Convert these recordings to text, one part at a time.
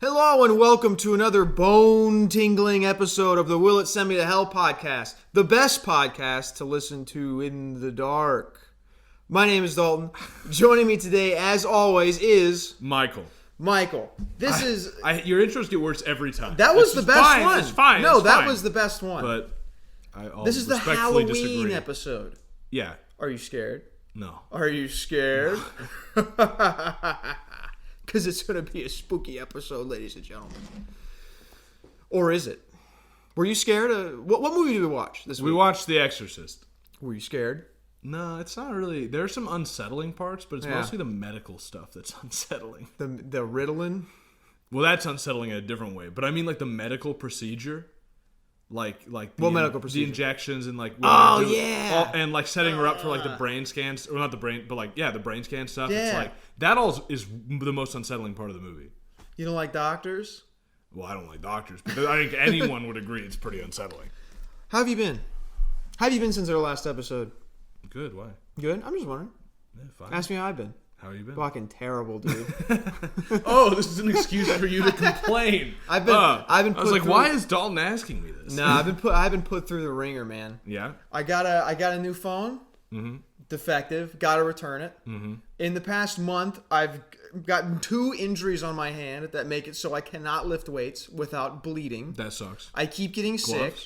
Hello and welcome to another bone-tingling episode of the Will It Send Me to Hell podcast, the best podcast to listen to in the dark. My name is Dalton. Joining me today, as always, is... Michael. Your intros get worse every time. That was the best one. It's fine. No, that was the best one. But I'll this is the respectfully Halloween disagree. episode. Yeah. Are you scared? No. Are you scared? Because it's going to be a spooky episode, ladies and gentlemen. Or is it? Were you scared? What movie did we watch this week? We watched The Exorcist. Were you scared? No, it's not really. There's some unsettling parts, but it's mostly the medical stuff that's unsettling. The Ritalin? Well, that's unsettling in a different way. But I mean, like, the medical procedure. Like the, medical procedure? The injections and like and like setting her up for like the brain scans, or not the brain, but like the brain scan stuff. Yeah. It's like that all is the most unsettling part of the movie. You don't like doctors? Well, I don't like doctors, but I think anyone would agree it's pretty unsettling. How have you been? How have you been since our last episode? Good. Why? Good. I'm just wondering. Yeah, fine. Ask me how I've been. How have you been? Fucking terrible, dude. Oh, this is an excuse for you to complain. I've been. I was like, why is Dalton asking me this? No, I've been put through the ringer, man. Yeah. I got a new phone. Mm-hmm. Defective. Got to return it. Mm-hmm. In the past month, I've gotten 2 injuries on my hand that make it so I cannot lift weights without bleeding. That sucks. I keep getting sick.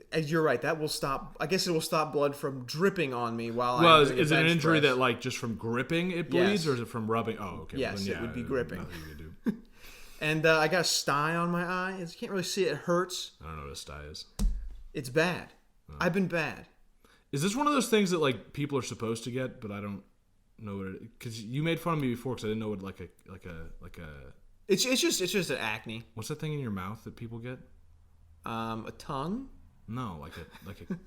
And you're right. That will stop. I guess it will stop blood from dripping on me while. Well, is it an injury that like just from gripping it bleeds, Yes. or is it from rubbing? Oh, okay. Yes, well, then, it would be gripping. Nothing you can do. And I got a sty on my eye. You can't really see it. It hurts. I don't know what a sty is. It's bad. I've been bad. Is this one of those things that like people are supposed to get, but I don't know what it? Because you made fun of me before because I didn't know what like a. It's just an acne. What's that thing in your mouth that people get? A tongue. No, like a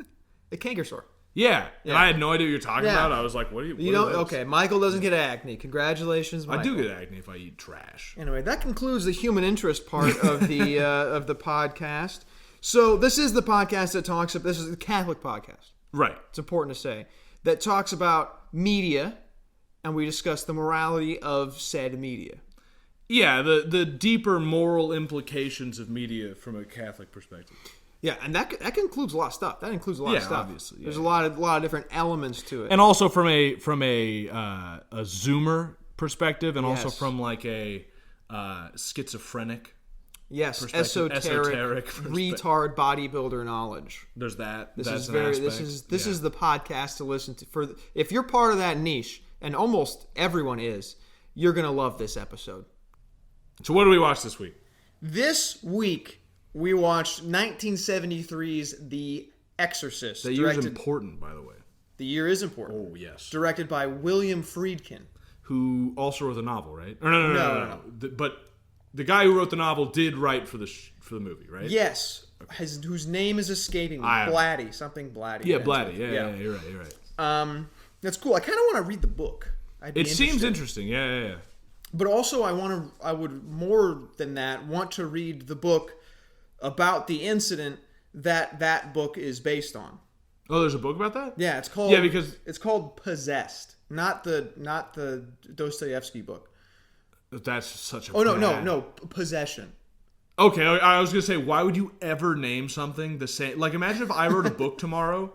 a canker sore. Yeah, and I had no idea what you're talking about. I was like, what are you? You know, okay, Michael doesn't get acne. Congratulations, Michael. I do get acne if I eat trash. Anyway, that concludes the human interest part of the podcast. So this is the podcast that talks about. This is the Catholic podcast. Right. It's important to say that talks about media, and we discuss the morality of said media. Yeah, the deeper moral implications of media from a Catholic perspective. Yeah, and that includes a lot of stuff. That includes a lot of stuff. Obviously. Yeah. There's a lot of different elements to it. And also from a Zoomer perspective, and also Yes. from like a schizophrenic. Yes, esoteric retard bodybuilder knowledge. There's that. This That's is an very. aspect. This is the podcast to listen to. If you're part of that niche, and almost everyone is, you're gonna love this episode. So what do we watch this week? This week we watched 1973's The Exorcist. The year is important, by the way. The year is important. Oh yes. Directed by William Friedkin, who also wrote the novel, right? Or no. But the guy who wrote the novel did write for the movie, right? Yes. Whose name is escaping me. Blatty. Something Blatty. Yeah, Blatty. Yeah, you're right. That's cool. I kind of want to read the book. It seems interesting. Yeah. But also, I would more than that want to read the book about the incident that book is based on. Oh, there's a book about that? Yeah, it's called. Yeah, because it's called Possessed, not the Dostoevsky book. That's such a. Oh no, Possession. Okay, I was gonna say, why would you ever name something the same? Like, imagine if I wrote a book tomorrow,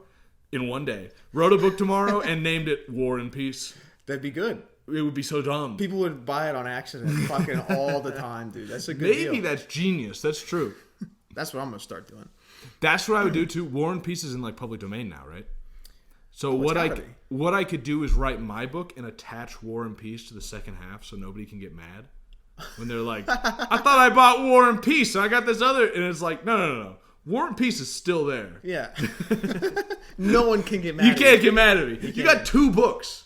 in one day, and named it War and Peace. That'd be good. It would be so dumb. People would buy it on accident, fucking all the time, dude. That's a good deal. Maybe that's genius. That's true. That's what I'm gonna start doing. That's what I would do too. War and Peace is in like public domain now, right? So what I could do is write my book and attach War and Peace to the second half, so nobody can get mad when they're like, "I thought I bought War and Peace, and I got this other," and it's like, no. War and Peace is still there. Yeah. No one can get mad. You can't get mad at me. You got 2 books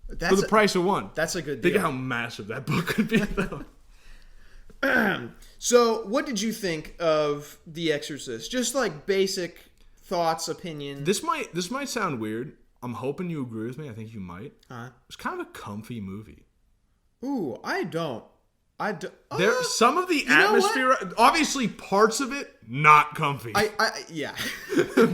for the price of 1. That's a good deal. Think of how massive that book could be, though. So, what did you think of The Exorcist? Just like basic thoughts, opinions. This might sound weird. I'm hoping you agree with me. I think you might. It's kind of a comfy movie. Ooh, I don't. There, some of the atmosphere, obviously parts of it, not comfy. Yeah.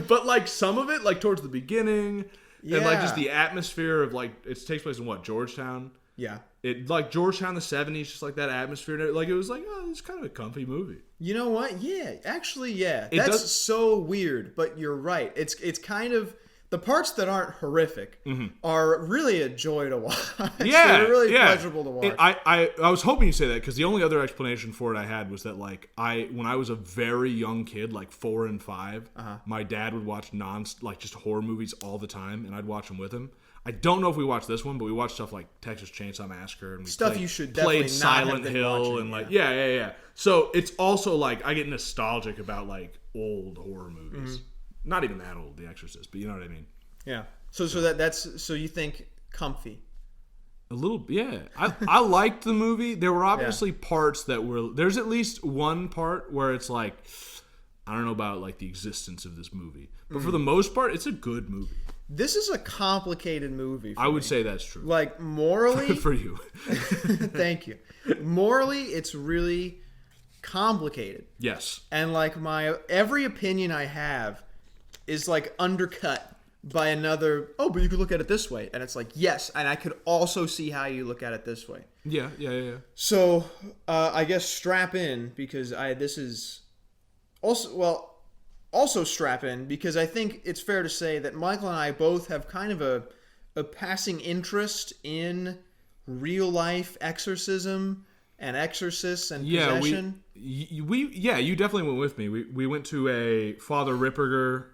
But like some of it, like towards the beginning, and like just the atmosphere of like, it takes place in what, Georgetown? Yeah. It like Georgetown in the 70s, just like that atmosphere. Like it was like, oh, it's kind of a comfy movie. You know what? Yeah, actually, yeah. That's so weird, but you're right. It's kind of the parts that aren't horrific are really a joy to watch. Yeah, they're really pleasurable to watch. I was hoping you'd say that because the only other explanation for it I had was that like when I was a very young kid, like 4 and 5, my dad would watch just horror movies all the time, and I'd watch them with him. I don't know if we watched this one, but we watched stuff like Texas Chainsaw Massacre and you should definitely played Silent Hill watching, and yeah. So it's also like I get nostalgic about like old horror movies. Not even that old, The Exorcist, but you know what I mean. Yeah. So you think comfy? A little, yeah. I liked the movie. There were obviously parts that were. There's at least one part where it's like, I don't know about like the existence of this movie, but for the most part, it's a good movie. This is a complicated movie. I would say that's true. Like morally, for you. Thank you. Morally, it's really complicated. Yes. And like every opinion I have is like undercut by another. Oh, but you could look at it this way, and it's like yes, and I could also see how you look at it this way. Yeah. So I guess strap in because this is also strap in because I think it's fair to say that Michael and I both have kind of a passing interest in real life exorcism and exorcists and possession. You definitely went with me. We went to a Father Ripperger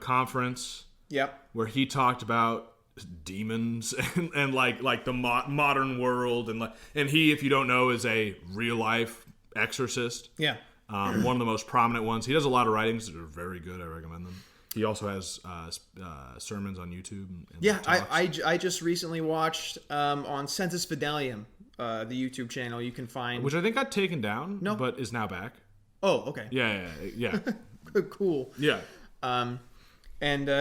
conference. Yep. Where he talked about demons and like the modern world and he, if you don't know, is a real life exorcist. Yeah. One of the most prominent ones. He does a lot of writings that are very good. I recommend them. He also has sermons on YouTube. And I just recently watched on Sensus Fidelium, the YouTube channel. You can find, which I think got taken down, but is now back. Oh, okay. Yeah. Cool. Yeah.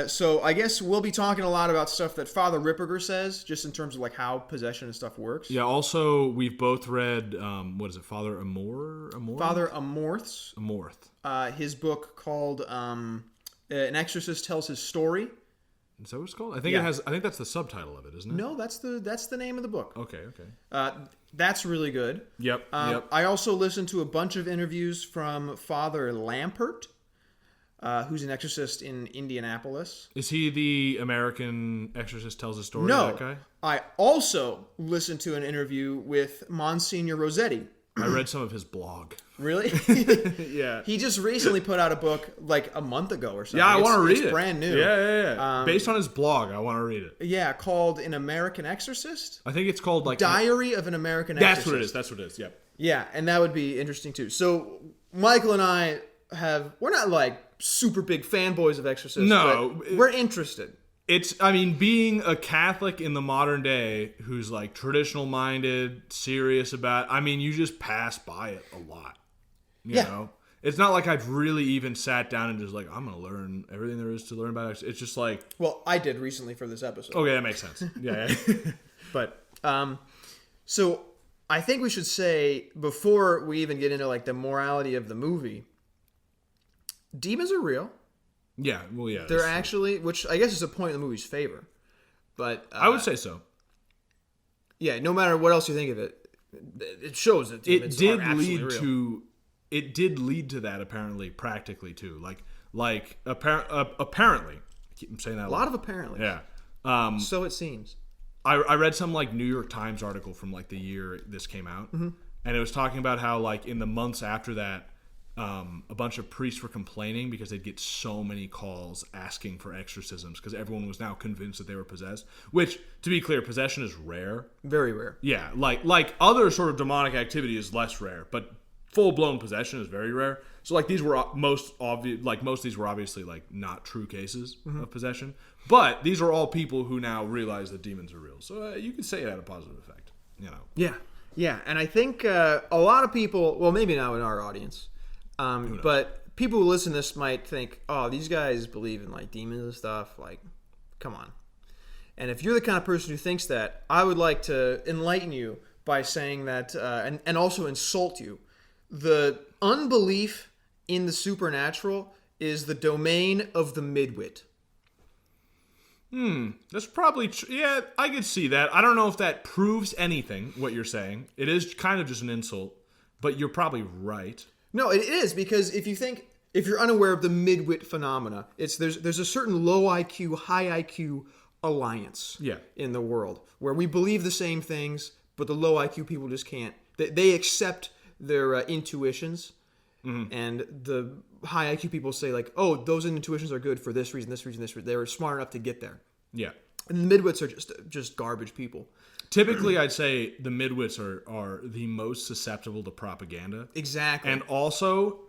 So I guess we'll be talking a lot about stuff that Father Ripperger says, just in terms of like how possession and stuff works. Yeah. Also, we've both read what is it, Father Amorth? Father Amorth's. His book called "An Exorcist Tells His Story." Is that what it's called? I think it has. I think that's the subtitle of it, isn't it? No, that's the name of the book. Okay. That's really good. Yep. I also listened to a bunch of interviews from Father Lampert. Who's an exorcist in Indianapolis. Is he the American Exorcist Tells a Story? No. That guy? I also listened to an interview with Monsignor Rossetti. I read some of his blog. Really? Yeah. He just recently put out a book like a month ago or something. Yeah, I want to read it. It's brand new. Yeah. Based on his blog, I want to read it. Yeah, called An American Exorcist? I think it's called like... Diary of an American Exorcist. That's what it is, yep. Yeah, and that would be interesting too. So, Michael and I we're not like super big fanboys of Exorcist. No. But we're interested. Being a Catholic in the modern day who's like traditional minded, serious about, you just pass by it a lot. You know? It's not like I've really even sat down and just like, I'm going to learn everything there is to learn about Exorcist. It's just like... Well, I did recently for this episode. Okay, that makes sense. Yeah. But, so I think we should say, before we even get into like the morality of the movie, demons are real. Yeah, well, yeah. They're actually, which I guess is a point in the movie's favor. But I would say so. Yeah, no matter what else you think of it, it shows that demons are absolutely real. It did lead to that, apparently, practically, too. Apparently. I keep saying that a lot of apparently. Yeah. So it seems. I read some, like, New York Times article from, like, the year this came out. Mm-hmm. And it was talking about how, like, in the months after that, a bunch of priests were complaining because they'd get so many calls asking for exorcisms because everyone was now convinced that they were possessed. Which, to be clear, possession is rare. Very rare. Yeah, like other sort of demonic activity is less rare, but full-blown possession is very rare. So, like, these were most of these were obviously, like, not true cases of possession. But these are all people who now realize that demons are real. So you could say it had a positive effect, you know. Yeah, and I think a lot of people, well, maybe not in our audience, but people who listen to this might think, oh, these guys believe in, like, demons and stuff. Like, come on. And if you're the kind of person who thinks that, I would like to enlighten you by saying that, and also insult you. The unbelief in the supernatural is the domain of the Midwit. That's probably yeah, I could see that. I don't know if that proves anything, what you're saying. It is kind of just an insult, but you're probably right. No, it is, because if you're unaware of the Midwit phenomena, there's a certain low IQ, high IQ alliance in the world where we believe the same things, but the low IQ people just can't. They accept their intuitions, and the high IQ people say like, oh, those intuitions are good for this reason, this reason, this reason. They're smart enough to get there. Yeah. And the Midwits are just garbage people. Typically, I'd say the Midwits are the most susceptible to propaganda. Exactly. And also,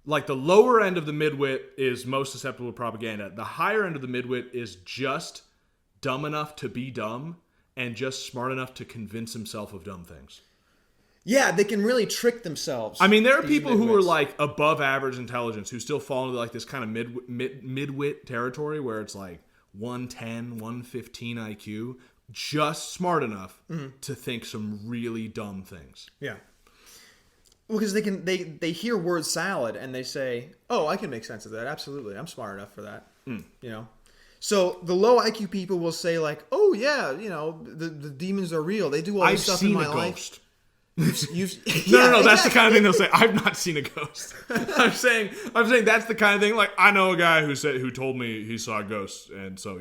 like, the lower end of the Midwit is most susceptible to propaganda. The higher end of the Midwit is just dumb enough to be dumb and just smart enough to convince himself of dumb things. Yeah, they can really trick themselves. I mean, there are people who are, like, above average intelligence who still fall into, like, this kind of midwit territory where it's, like, 110, 115 IQ, just smart enough to think some really dumb things. Yeah. Well, because they hear word salad and they say, oh, I can make sense of that. Absolutely. I'm smart enough for that. You know? So the low IQ people will say like, oh, yeah, you know, the demons are real. They do all this stuff in my life. I've seen a ghost. No, that's the kind of thing they'll say. I've not seen a ghost. I'm saying that's the kind of thing. Like, I know a guy who told me he saw ghosts, and so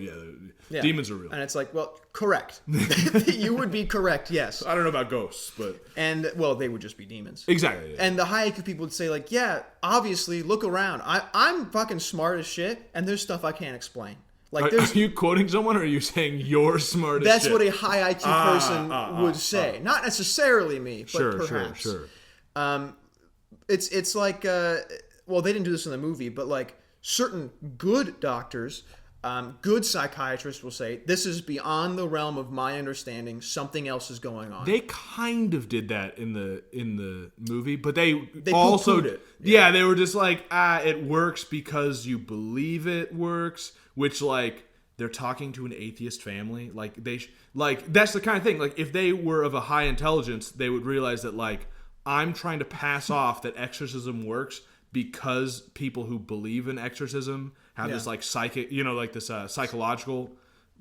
demons are real. And it's like, well, correct. You would be correct, yes. I don't know about ghosts, but they would just be demons. Exactly. Yeah. And the high IQ people would say like, yeah, obviously, look around. I'm fucking smart as shit, and there's stuff I can't explain. Like, are you quoting someone, or are you saying you're smart as shit? That's what a high IQ person would say. Not necessarily me, but perhaps. Sure. It's like, well, they didn't do this in the movie, but like certain good doctors, good psychiatrists will say, this is beyond the realm of my understanding. Something else is going on. They kind of did that in the movie, but they also did it. Yeah, they were just like, it works because you believe it works. Which, like, they're talking to an atheist family. Like, that's the kind of thing. Like, if they were of a high intelligence, they would realize that, like, I'm trying to pass off that exorcism works because people who believe in exorcism have this, like, psychological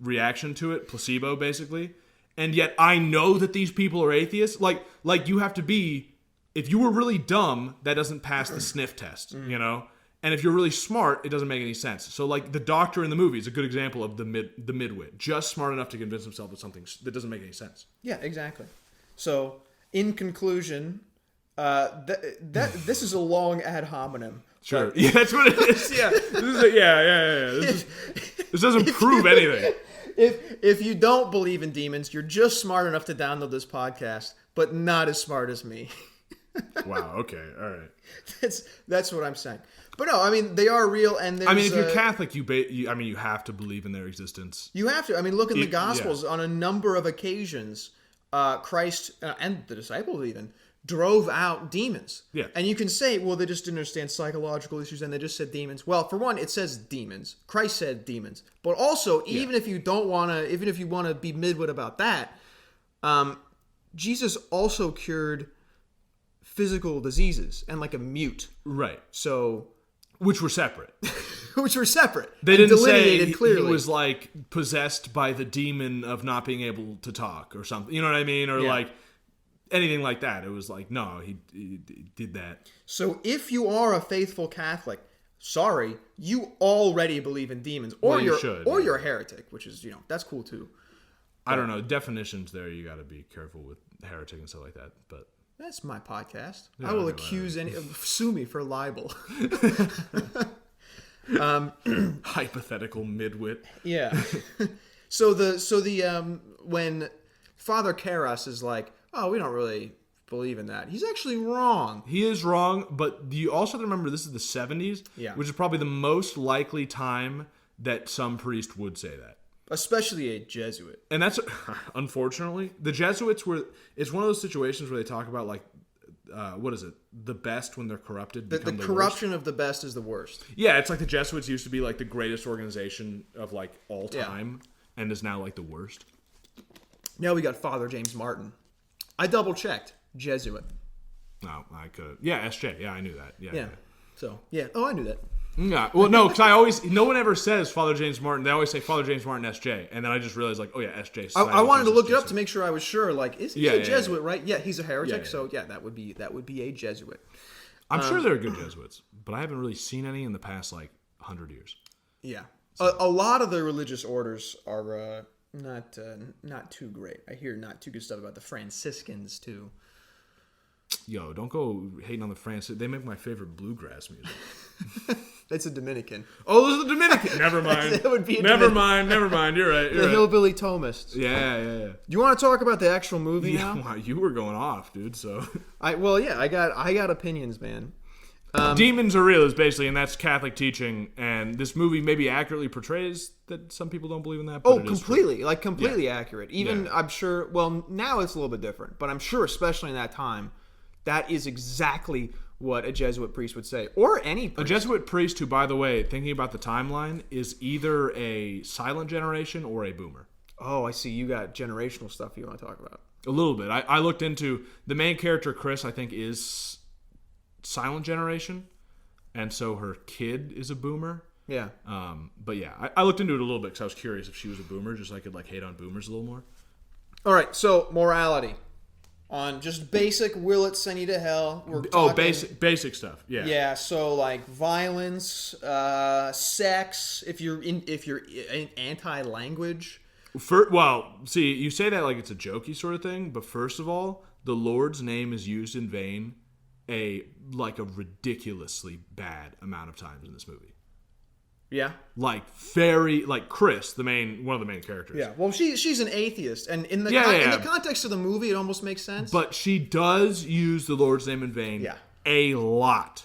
reaction to it, placebo, basically. And yet I know that these people are atheists. Like you have to be, if you were really dumb, that doesn't pass the sniff test, you know? And if you're really smart, it doesn't make any sense. So, like, the doctor in the movie is a good example of the midwit. Just smart enough to convince himself of something that doesn't make any sense. Yeah, exactly. So, in conclusion, this is a long ad hominem. Sure. Yeah, that's what it is. Yeah. This doesn't prove anything. If you don't believe in demons, you're just smart enough to download this podcast, but not as smart as me. Wow. Okay. All right. That's what I'm saying. But no, I mean, they are real, and there's... I mean, if you're Catholic, you have to believe in their existence. You have to. I mean, look in the Gospels. On a number of occasions, Christ, and the disciples even, drove out demons. Yeah. And you can say, well, they just didn't understand psychological issues, and they just said demons. Well, for one, it says demons. Christ said demons. But also, even if you want to be midwit about that, Jesus also cured physical diseases and like a mute. Right. So... Which were separate. They didn't say clearly. He was like possessed by the demon of not being able to talk or something. You know what I mean? Or like anything like that. It was like, no, he did that. So if you are a faithful Catholic, sorry, you already believe in demons. Or you're a heretic, which is, that's cool too. I don't know. Definitions there, you got to be careful with heretic and stuff like that. But that's my podcast. I will sue me for libel. Hypothetical midwit. Yeah. So when Father Karras is like, oh, we don't really believe in that, he's actually wrong. He is wrong, but you also have to remember this is the 70s, which is probably the most likely time that some priest would say that. Especially a Jesuit. And that's, unfortunately, the Jesuits it's one of those situations where they talk about, like, what is it? The best when they're corrupted. The corruption of the best is the worst. Yeah, it's like the Jesuits used to be, like, the greatest organization of, like, all time, and is now, like, the worst. Now we got Father James Martin. I double-checked. Jesuit. No, I could. Yeah, SJ. Yeah, I knew that. Yeah. So yeah. Oh, I knew that. Yeah. Well, no, because no one ever says Father James Martin. They always say Father James Martin S.J. And then I just realized, like, oh yeah, S.J. I wanted to look it up to make sure I was sure. Like, he's a Jesuit, right? Yeah, he's a heretic. Yeah. So yeah, that would be a Jesuit. I'm sure they're good Jesuits, but I haven't really seen any in the past, like, 100 years. Yeah. A lot of the religious orders are not too great. I hear not too good stuff about the Franciscans, too. Yo, don't go hating on the Francis. They make my favorite bluegrass music. That's a Dominican. Oh, those are the Dominican. Never mind. That would be a Never Dominican. mind. You're right. The hillbilly Thomists. Yeah. Do you want to talk about the actual movie now? Wow, you were going off, dude. So I got opinions, man. Demons are real is basically, and that's Catholic teaching. And this movie maybe accurately portrays that some people don't believe in that. But it is completely accurate. Even I'm sure. Well, now it's a little bit different, but I'm sure, especially in that time, that is exactly what a Jesuit priest would say, or any priest. A Jesuit priest who, by the way, thinking about the timeline, is either a silent generation or a boomer. Oh, I see. You got generational stuff you want to talk about. A little bit. I looked into the main character, Chris, I think, is silent generation, and so her kid is a boomer. Yeah. But yeah, I looked into it a little bit because I was curious if she was a boomer, just so I could like hate on boomers a little more. All right. So morality. On just basic will it send you to hell. We're talking, basic stuff. Yeah. Yeah. So like violence, sex. If you're in anti-language. See, you say that like it's a jokey sort of thing, but first of all, the Lord's name is used in vain a ridiculously bad amount of times in this movie. Yeah. Like Chris, one of the main characters. Yeah. Well, she's an atheist, and in the context of the movie, it almost makes sense. But she does use the Lord's name in vain. Yeah. A lot.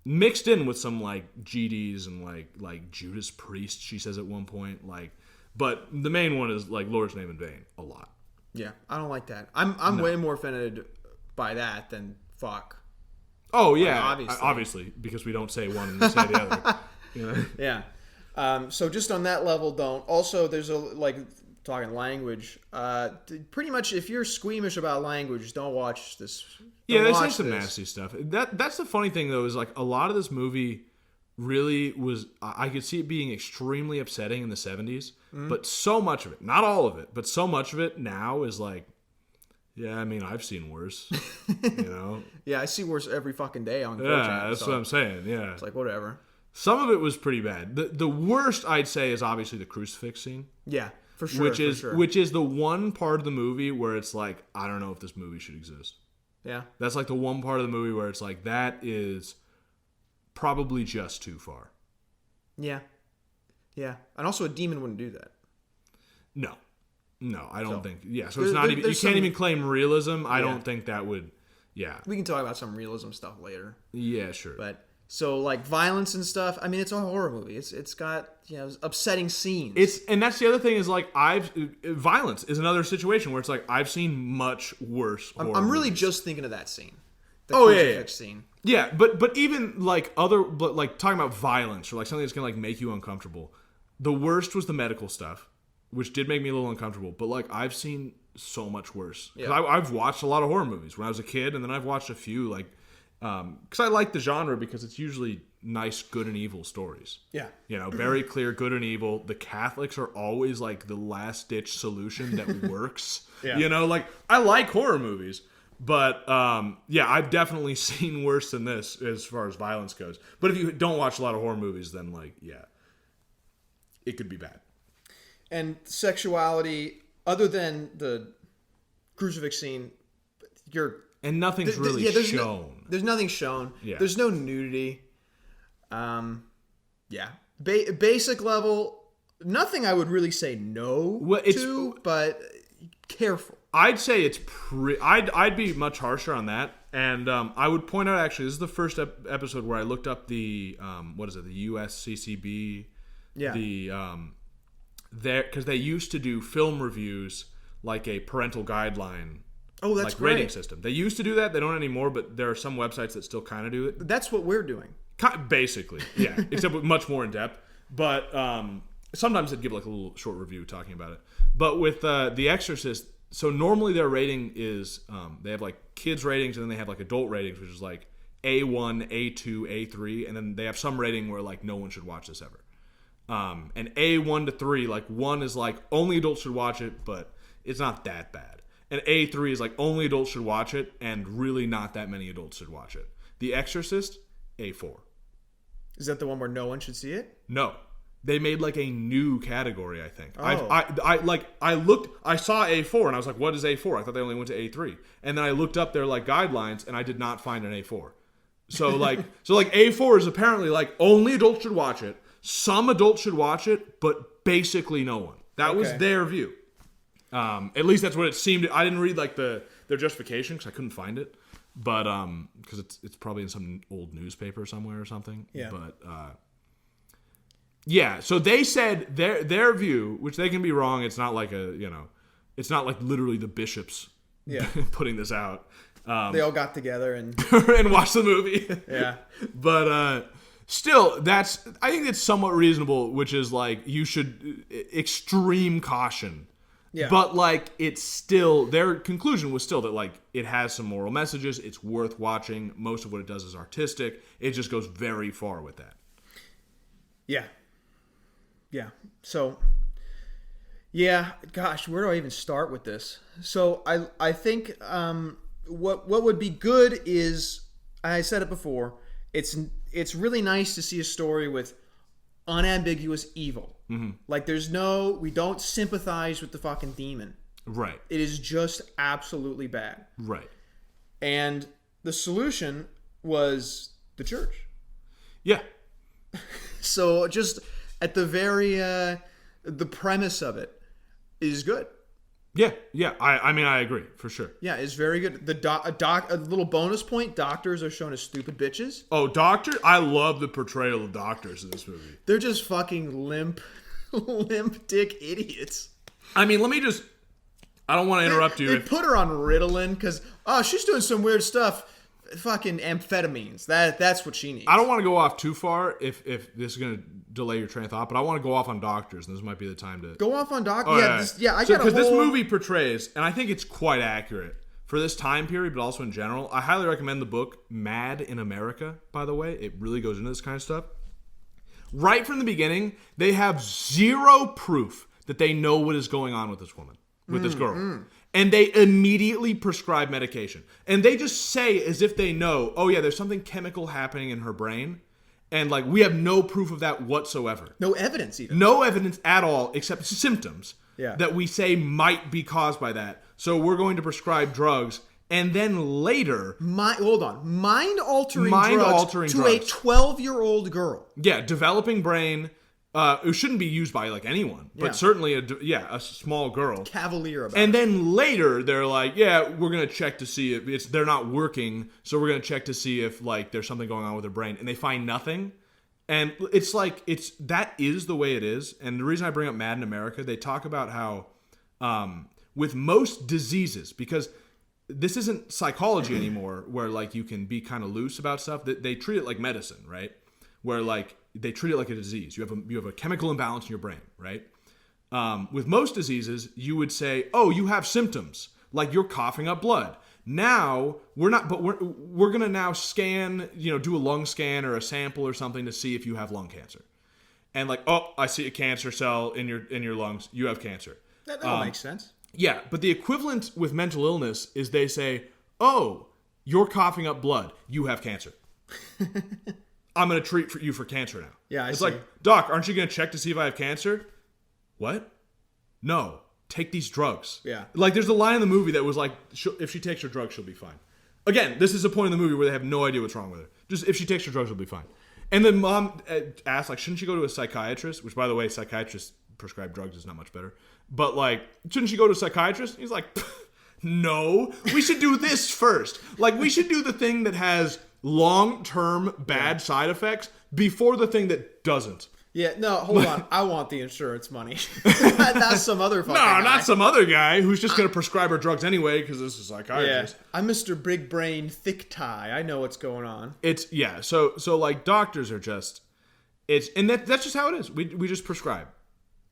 Mixed in with some like GDs and like Judas Priest, she says at one point. But the main one is like Lord's name in vain a lot. Yeah, I don't like that. I'm way more offended by that than fuck. Oh yeah, obviously, because we don't say one and we say the other. You know? Yeah. So just on that level, don't. Also, there's talking language. Pretty much, if you're squeamish about language, don't watch this. Yeah, they say some nasty stuff. That's the funny thing though, is like a lot of this movie really was. I could see it being extremely upsetting in the 70s, but so much of it, not all of it, but so much of it now is like. Yeah, I mean, I've seen worse, you know? Yeah, I see worse every fucking day on Yeah, that's what I'm saying, yeah. It's like, whatever. Some of it was pretty bad. The worst, I'd say, is obviously the crucifix scene. Yeah, for sure, Which is the one part of the movie where it's like, I don't know if this movie should exist. Yeah. That's like the one part of the movie where it's like, that is probably just too far. Yeah. Yeah. And also a demon wouldn't do that. No, I don't think. Yeah, so it's not even. You can't even claim realism. I don't think that would. Yeah, we can talk about some realism stuff later. Yeah, sure. But so like violence and stuff. I mean, it's a horror movie. It's got upsetting scenes. And that's the other thing is like violence is another situation where it's like I've seen much worse. I'm really just thinking of that scene. The crucifix scene. Yeah, but even like talking about violence or like something that's gonna like make you uncomfortable. The worst was the medical stuff. Which did make me a little uncomfortable. But, like, I've seen so much worse. Yeah. I've watched a lot of horror movies when I was a kid, and then I've watched a few, like... Because I like the genre because it's usually nice good and evil stories. Yeah. You know, very clear good and evil. The Catholics are always, like, the last-ditch solution that works. Yeah. You know, like, I like horror movies. But, yeah, I've definitely seen worse than this as far as violence goes. But if you don't watch a lot of horror movies, then, like, yeah. It could be bad. And sexuality, other than the crucifix scene, and nothing's really shown. There's nothing shown. Yeah. There's no nudity. Yeah. Basic level, nothing I would really say no to, but careful. I'd say it's I'd be much harsher on that. And I would point out, actually, this is the first episode where I looked up the, the USCCB. Yeah. Because they used to do film reviews like a parental guideline. Oh, that's great. Rating system. They used to do that. They don't anymore, but there are some websites that still kind of do it. That's what we're doing. Basically, yeah. Except much more in depth. But sometimes they'd give like a little short review talking about it. But with The Exorcist, so normally their rating is they have like kids ratings and then they have like adult ratings, which is like A1, A2, A3, and then they have some rating where like no one should watch this ever. And A1 to 3, like 1 is like only adults should watch it, but it's not that bad. And A3 is like only adults should watch it, and really not that many adults should watch it. The Exorcist, A4. Is that the one where no one should see it? No. They made like a new category, I think. Oh. I saw A4 and I was like, what is A4? I thought they only went to A3. And then I looked up their like guidelines and I did not find an A4. So like A4 is apparently like only adults should watch it. Some adults should watch it, but basically no one. That was their view. At least that's what it seemed. I didn't read like their justification because I couldn't find it. But because it's probably in some old newspaper somewhere or something. Yeah. But yeah, so they said their view, which they can be wrong. It's not like it's not like literally the bishops putting this out. They all got together and and watched the movie. Yeah. But still, I think it's somewhat reasonable, which is like you should extreme caution. Yeah. But like it's still, their conclusion was still that like it has some moral messages. It's worth watching. Most of what it does is artistic. It just goes very far with that. Yeah. Yeah. So, yeah, gosh, where do I even start with this? So I think what would be good is, I said it before, it's really nice to see a story with unambiguous evil. Mm-hmm. Like we don't sympathize with the fucking demon. Right. It is just absolutely bad. Right. And the solution was the church. Yeah. So just at the very the premise of it is good. Yeah. I mean, I agree for sure. Yeah, it's very good. A little bonus point: doctors are shown as stupid bitches. Oh, I love the portrayal of doctors in this movie. They're just fucking limp dick idiots. I mean, I don't want to interrupt you. They put her on Ritalin because she's doing some weird stuff. Fucking amphetamines. That's what she needs. I don't want to go off too far if this is going to delay your train of thought, but I want to go off on doctors, and this might be the time to go off on doctors. Oh, because this movie portrays, and I think it's quite accurate for this time period, but also in general. I highly recommend the book Mad in America. By the way, it really goes into this kind of stuff. Right from the beginning, they have zero proof that they know what is going on with this woman, with this girl. And they immediately prescribe medication. And they just say as if they know, oh yeah, there's something chemical happening in her brain. And like, we have no proof of that whatsoever. No evidence even. No evidence at all, except symptoms that we say might be caused by that. So we're going to prescribe drugs. And then later... Mind-altering drugs to a 12-year-old girl. Yeah, developing brain... it shouldn't be used by like anyone, but certainly a small girl. Cavalier about it. And then later they're like, yeah, we're gonna check to see if they're not working, so we're gonna check to see if like there's something going on with her brain, and they find nothing. And it's like that is the way it is. And the reason I bring up Mad in America, they talk about how with most diseases, because this isn't psychology anymore, where like you can be kind of loose about stuff. They treat it like medicine, right? Where like they treat it like a disease. You have a chemical imbalance in your brain, right? With most diseases, you would say, oh, you have symptoms, like you're coughing up blood. Now we're gonna now scan, do a lung scan or a sample or something to see if you have lung cancer. And like, oh, I see a cancer cell in your lungs. You have cancer. That all makes sense. Yeah, but the equivalent with mental illness is they say, oh, you're coughing up blood. You have cancer. I'm going to treat you for cancer now. Yeah, it's like, doc, aren't you going to check to see if I have cancer? What? No. Take these drugs. Yeah. Like, there's a line in the movie that was like, if she takes her drugs, she'll be fine. Again, this is a point in the movie where they have no idea what's wrong with her. Just if she takes her drugs, she'll be fine. And then mom asked, like, shouldn't she go to a psychiatrist? Which, by the way, psychiatrists prescribe drugs is not much better. But, like, shouldn't she go to a psychiatrist? He's like, no. We should do this first. Like, we should do the thing that has long-term bad side effects before the thing that doesn't. Yeah, no, hold on. I want the insurance money. Not some other fucking guy. No, not some other guy who's just going to prescribe her drugs anyway because this is a psychiatrist. Yeah. I'm Mr. Big Brain Thick Tie. I know what's going on. So like doctors are just, and that's just how it is. We just prescribe.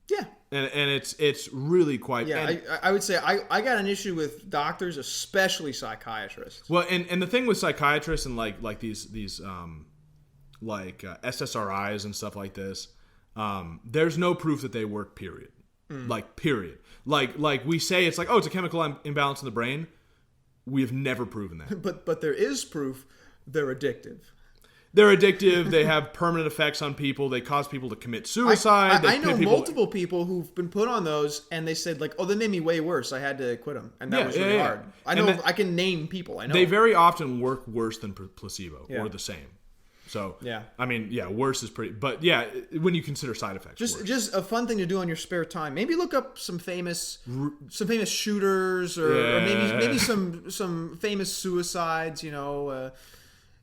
Yeah. And it's really quite... Yeah, and, I would say I got an issue with doctors, especially psychiatrists. well, and the thing with psychiatrists and like these SSRIs and stuff like this, there's no proof that they work, period. Like, period. Like we say it's like, oh, it's a chemical imbalance in the brain. We have never proven that. But there is proof they're addictive. They're addictive. They have permanent effects on people. They cause people to commit suicide. I know multiple people who've been put on those, and they said like, "Oh, they made me way worse. I had to quit them, and that was really hard." I know. I can name people. I know they very often work worse than placebo or the same. So yeah, I mean, yeah, worse is pretty. But yeah, when you consider side effects, just a fun thing to do on your spare time. Maybe look up some famous shooters, or maybe some famous suicides. You know.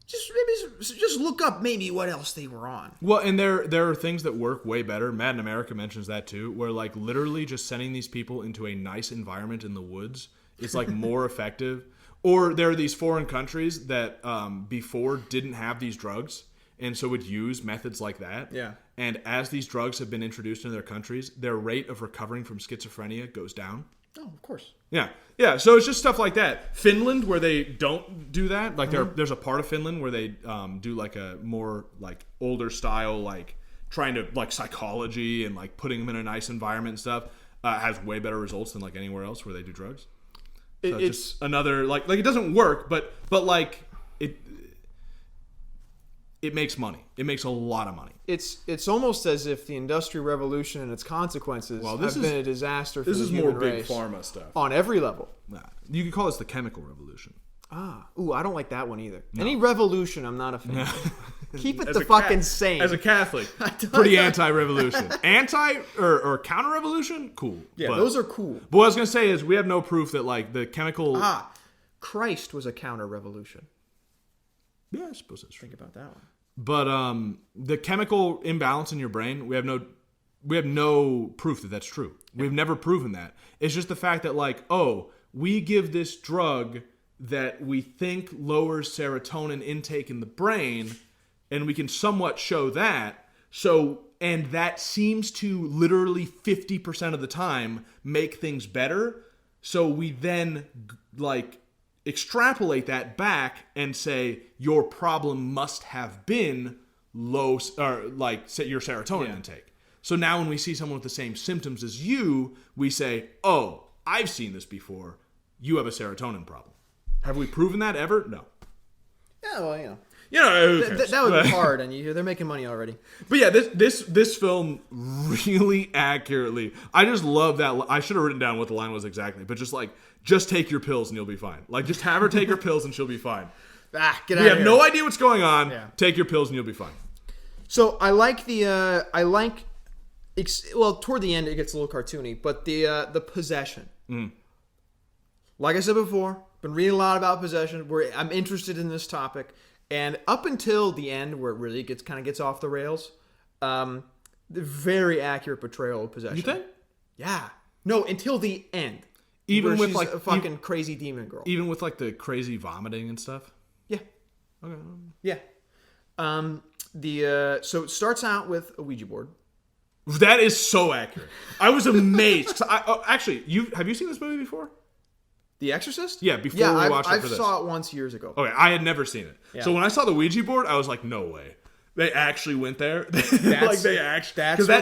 Just look up maybe what else they were on. Well, and there are things that work way better. Mad in America mentions that too, where like literally just sending these people into a nice environment in the woods is like more effective. Or there are these foreign countries that before didn't have these drugs and so would use methods like that. Yeah. And as these drugs have been introduced into their countries, their rate of recovering from schizophrenia goes down. Oh, of course. Yeah. So it's just stuff like that. Finland, where they don't do that, like there's a part of Finland where they do like a more like older style, like trying to like psychology and like putting them in a nice environment and stuff, has way better results than like anywhere else where they do drugs. So it's just another like it doesn't work, but like it makes money. It makes a lot of money. It's almost as if the Industrial Revolution and its consequences have been a disaster for the human race. This is more big pharma stuff. On every level. Nah. You could call this the chemical revolution. Ooh, I don't like that one either. No. Any revolution, I'm not a fan. Keep it the fucking same. As a Catholic, pretty anti-revolution. Anti or counter-revolution? Cool. Yeah, those are cool. But what I was going to say is we have no proof that like the chemical... Christ was a counter-revolution. Yeah, I suppose that's true. Think about that one. But the chemical imbalance in your brain, we have no proof that that's true. Yeah. We've never proven that. It's just the fact that like, oh, we give this drug that we think lowers serotonin intake in the brain, and we can somewhat show that. So, and that seems to literally 50% of the time make things better. So we then like extrapolate that back and say your problem must have been low, or like your serotonin intake. So now when we see someone with the same symptoms as you, we say, oh, I've seen this before. You have a serotonin problem. Have we proven that ever? No. Yeah, well, you know. That would be hard, and they're making money already. But yeah, this film really accurately. I just love that. I should have written down what the line was exactly, but just take your pills and you'll be fine. Like, just have her take her pills and she'll be fine. Get out of here. We have no idea what's going on. Yeah. Take your pills and you'll be fine. So I like toward the end it gets a little cartoony, but the possession. Like I said before, been reading a lot about possession. I'm interested in this topic. And up until the end, where it really gets off the rails, the very accurate portrayal of possession. You think? Yeah. No, until the end. Even with she's like a fucking crazy demon girl. Even with like the crazy vomiting and stuff. Yeah. Okay. Yeah. So it starts out with a Ouija board. That is so accurate. I was amazed. Actually, have you seen this movie before? The Exorcist? Yeah, we watched it for this. I saw it once years ago. Okay, I had never seen it. Yeah. So when I saw the Ouija board, I was like, no way. They actually went there. That's what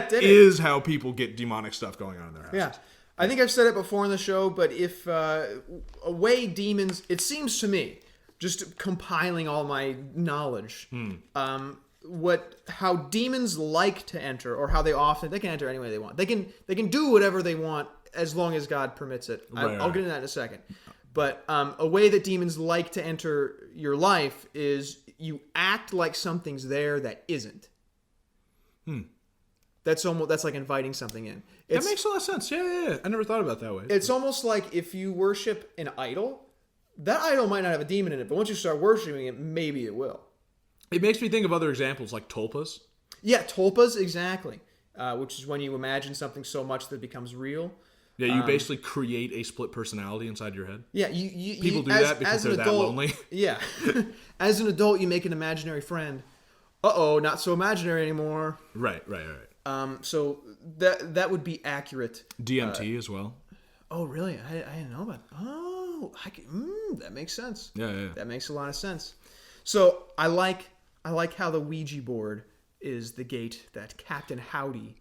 did it. How people get demonic stuff going on in their houses. Yeah. I think I've said it before in the show, but if a way demons, it seems to me, just compiling all my knowledge, how demons like to enter, or how they can enter any way they want. They can do whatever they want as long as God permits it. I'll get into that in a second. But a way that demons like to enter your life is you act like something's there that isn't. That's like inviting something in. That makes a lot of sense. Yeah. I never thought about it that way. It's almost like if you worship an idol, that idol might not have a demon in it, but once you start worshiping it, maybe it will. It makes me think of other examples like tulpas. Yeah, tulpas, exactly. Which is when you imagine something so much that it becomes real. Yeah, you basically create a split personality inside your head. Yeah, people do that because they're that lonely. Yeah, as an adult, you make an imaginary friend. Not so imaginary anymore. Right. So that would be accurate. DMT as well. Oh, really? I didn't know about. Oh, that makes sense. Yeah. That makes a lot of sense. So I like how the Ouija board is the gate that Captain Howdy.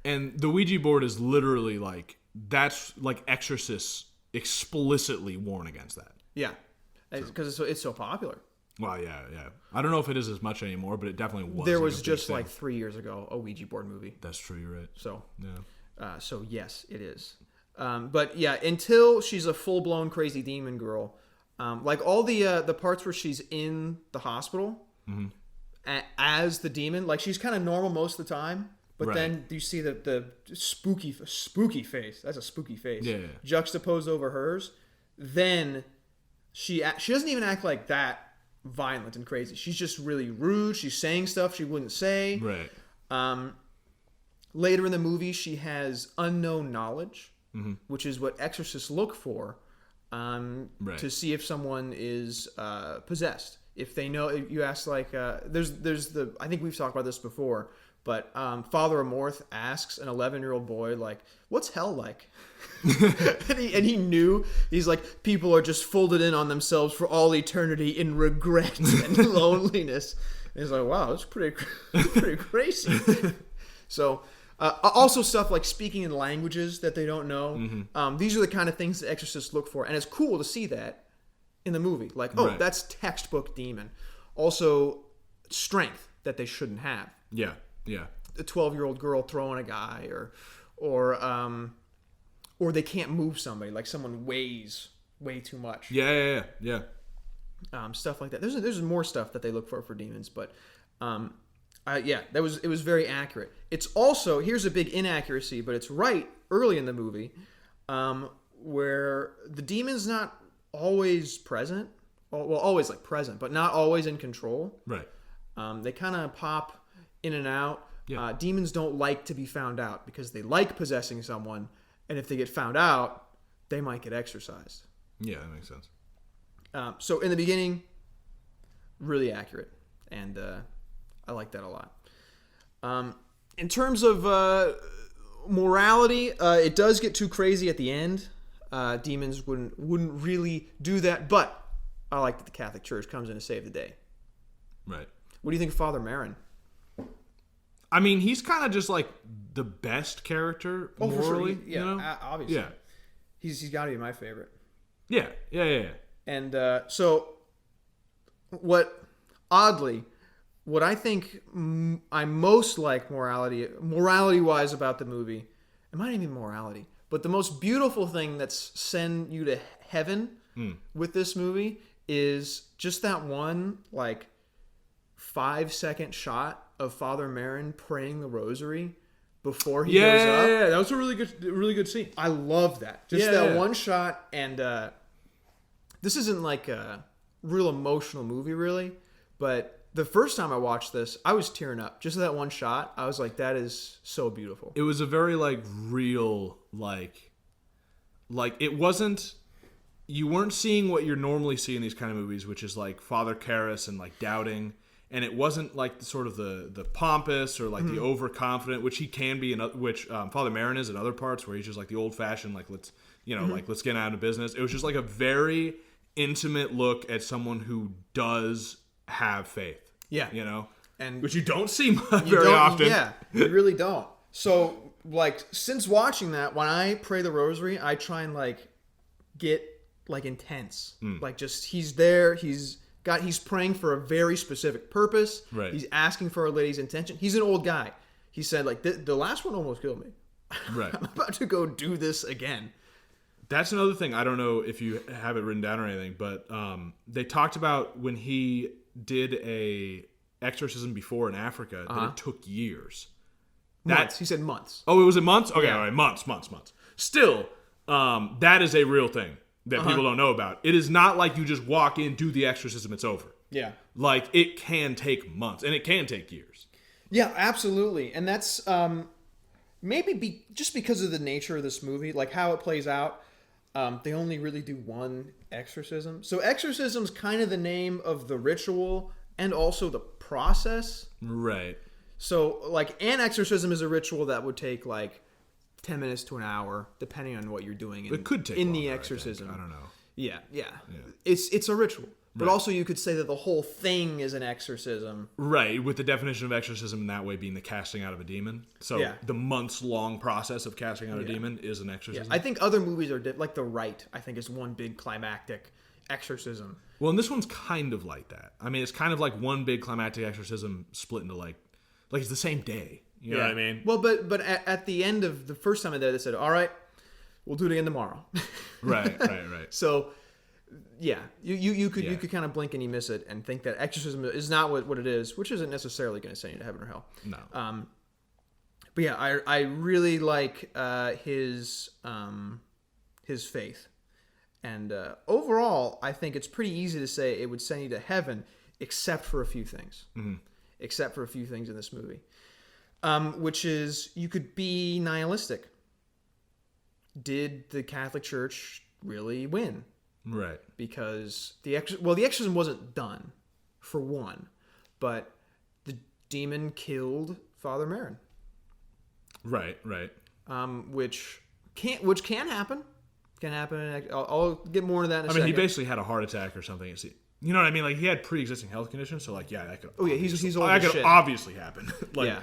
And the Ouija board is literally like, that's like Exorcists explicitly warn against that. Yeah, because it's so popular. Well, yeah. I don't know if it is as much anymore, but it definitely was. There was just like 3 years ago a Ouija board movie. That's true. You're right. So yeah. So yes, it is. But yeah, until she's a full blown crazy demon girl, like all the parts where she's in the hospital as the demon, like she's kind of normal most of the time. But then you see the spooky face. That's a spooky face. Yeah. Juxtaposed over hers. Then she doesn't even act like that violent and crazy. She's just really rude. She's saying stuff she wouldn't say. Right. Later in the movie, she has unknown knowledge, which is what exorcists look for to see if someone is possessed. If they know, if you ask like, there's I think we've talked about this before. But Father Amorth asks an 11-year-old boy, like, what's hell like? and he knew. He's like, people are just folded in on themselves for all eternity in regret and loneliness. And he's like, wow, that's pretty crazy. So, also stuff like speaking in languages that they don't know. These are the kind of things that exorcists look for. And it's cool to see that in the movie. Like, that's textbook demon. Also, strength that they shouldn't have. Yeah. A 12-year-old girl throwing a guy, or they can't move somebody, like someone weighs way too much. Yeah. Stuff like that. There's more stuff that they look for demons, but it was very accurate. It's also, here's a big inaccuracy, but it's right early in the movie, where the demon's not always present. Well, always like present, but not always in control. Right. They kind of pop in and out. Yeah. Demons don't like to be found out because they like possessing someone, and if they get found out, they might get exorcised. Yeah, that makes sense. So in the beginning, really accurate, and I like that a lot. In terms of morality, it does get too crazy at the end. Demons wouldn't really do that, but I like that the Catholic Church comes in to save the day. Right. What do you think of Father Marin? I mean, he's kind of just like the best character morally. For sure. You know? Obviously. Yeah. He's got to be my favorite. Yeah. And so, what I think I most like morality-wise about the movie, it might not even be morality, but the most beautiful thing that's send you to heaven with this movie is just that one, like, 5-second shot of Father Marin praying the rosary before he goes up. Yeah, that was a really good scene. I love that. Just that one shot, and this isn't like a real emotional movie, really, but the first time I watched this, I was tearing up. Just that one shot, I was like, that is so beautiful. It was a very, like, real, like it wasn't, you weren't seeing what you're normally seeing in these kind of movies, which is, like, Father Karras and, like, doubting. And it wasn't like the pompous or like the overconfident, which he can be, which Father Marin is in other parts, where he's just like the old fashioned, like let's get out of business. It was just like a very intimate look at someone who does have faith. Yeah, and which you don't see very often. Yeah, you really don't. So like since watching that, when I pray the rosary, I try and like get like intense, like just he's there, he's praying for a very specific purpose. Right. He's asking for Our Lady's intention. He's an old guy. He said, like, the last one almost killed me. Right. I'm about to go do this again. That's another thing. I don't know if you have it written down or anything, but they talked about when he did a exorcism before in Africa that it took years. Months. He said months. Oh, it was in months? Okay, yeah. All right. Months. Still, that is a real thing that people don't know about. It is not like you just walk in, do the exorcism, it's over. Yeah. Like, it can take months, and it can take years. Yeah, absolutely. And that's maybe just because of the nature of this movie, like how it plays out, they only really do one exorcism. So exorcism's kind of the name of the ritual and also the process. Right. So, like, an exorcism is a ritual that would take, like, 10 minutes to an hour, depending on what you're doing. It could take in longer, the exorcism. I don't know. Yeah. It's a ritual. But also you could say that the whole thing is an exorcism. Right, with the definition of exorcism in that way being the casting out of a demon. So the months-long process of casting out a demon is an exorcism. Yeah. I think other movies are like The Rite, I think, is one big climactic exorcism. Well, and this one's kind of like that. I mean, it's kind of like one big climactic exorcism split into like it's the same day. You know what I mean? Well, but at the end of the first time I did it, they said, all right, we'll do it again tomorrow. Right. So... yeah, you could kind of blink and you miss it and think that exorcism is not what it is, which isn't necessarily going to send you to heaven or hell. No. But yeah, I really like his faith, and overall, I think it's pretty easy to say it would send you to heaven, except for a few things. Mm-hmm. Except for a few things in this movie, which is you could be nihilistic. Did the Catholic Church really win? Right. Because the exorcism wasn't done, for one, but the demon killed Father Merrin. Right. Which can happen. Can happen. I'll get more into that in a second. I mean, he basically had a heart attack or something. You know what I mean? Like, he had pre-existing health conditions, so like, yeah, that could. Oh yeah, he's old that as could shit. Obviously happen. Yeah.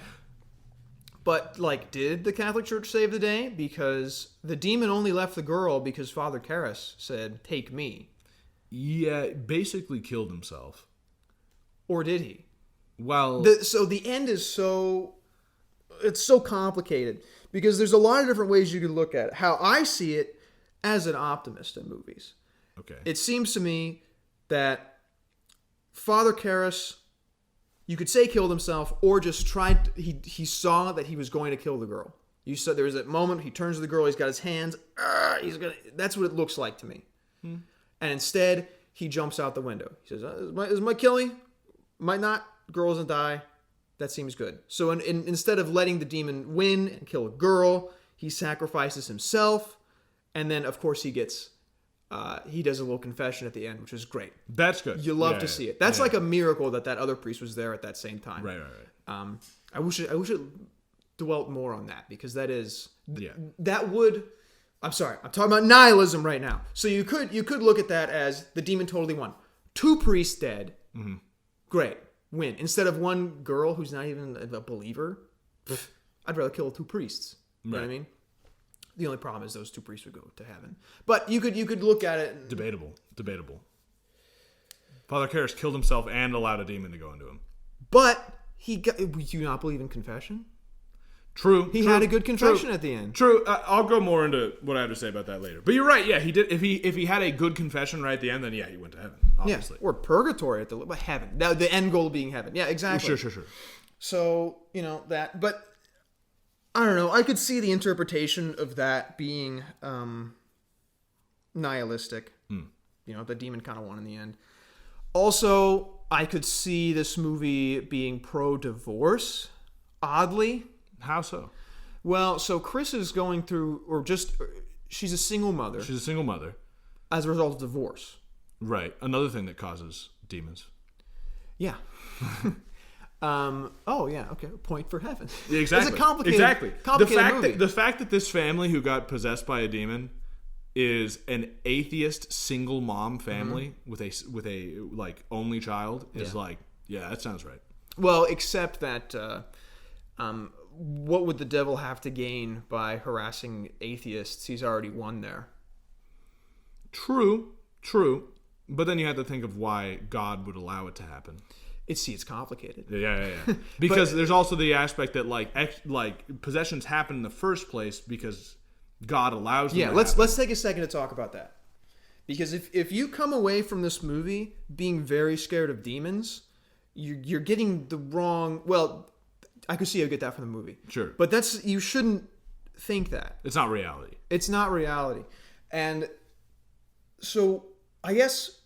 But, like, did the Catholic Church save the day? Because the demon only left the girl because Father Karras said, take me. Yeah, basically killed himself. Or did he? Well... So the end is so... it's so complicated. Because there's a lot of different ways you can look at it. How I see it as an optimist in movies. Okay. It seems to me that Father Karras... you could say killed himself, or just tried. He saw that he was going to kill the girl. You said there was that moment. He turns to the girl. He's got his hands. That's what it looks like to me. And instead, he jumps out the window. He says, "Is my killing? Might not. Girl doesn't die. That seems good." So instead of letting the demon win and kill a girl, he sacrifices himself, and then of course he gets. He does a little confession at the end, which is great. That's good. You love to see it. That's like a miracle that other priest was there at that same time. Right. I wish it dwelt more on that, because that is that would. I'm sorry, I'm talking about nihilism right now. So you could look at that as the demon totally won. 2 priests dead. Mm-hmm. Great, win. Instead of one girl who's not even a believer, I'd rather kill 2 priests. You know what I mean? The only problem is those 2 priests would go to heaven. But you could look at it. Debatable. Father Karras killed himself and allowed a demon to go into him. But do you not believe in confession? True. He had a good confession at the end. True. I'll go more into what I have to say about that later. But you're right. Yeah, he did. If he had a good confession right at the end, then yeah, he went to heaven. Obviously. Yeah, or purgatory at the heaven. Now, the end goal being heaven. Yeah, exactly. Sure. So that, but. I don't know. I could see the interpretation of that being nihilistic. The demon kind of won in the end. Also, I could see this movie being pro-divorce, oddly. How so? Well, so Chris is going through, she's a single mother. As a result of divorce. Right. Another thing that causes demons. Yeah. Okay. Point for heaven. Exactly. It's a complicated movie. The fact that this family who got possessed by a demon is an atheist single mom family with a like only child is that sounds right. Well, except that what would the devil have to gain by harassing atheists? He's already won there. True. But then you have to think of why God would allow it to happen. It's complicated. Yeah. Because there's also the aspect that like possessions happen in the first place because God allows them. Yeah, let's take a second to talk about that. Because if you come away from this movie being very scared of demons, you're getting the wrong. Well, I could see how you get that from the movie. Sure, but you shouldn't think that. It's not reality. It's not reality, and so I guess.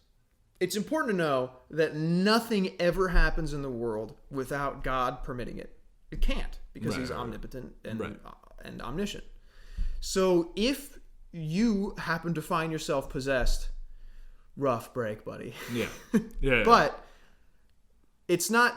It's important to know that nothing ever happens in the world without God permitting it. It can't, because he's omnipotent and omniscient. So if you happen to find yourself possessed, rough break, buddy. Yeah. But it's not...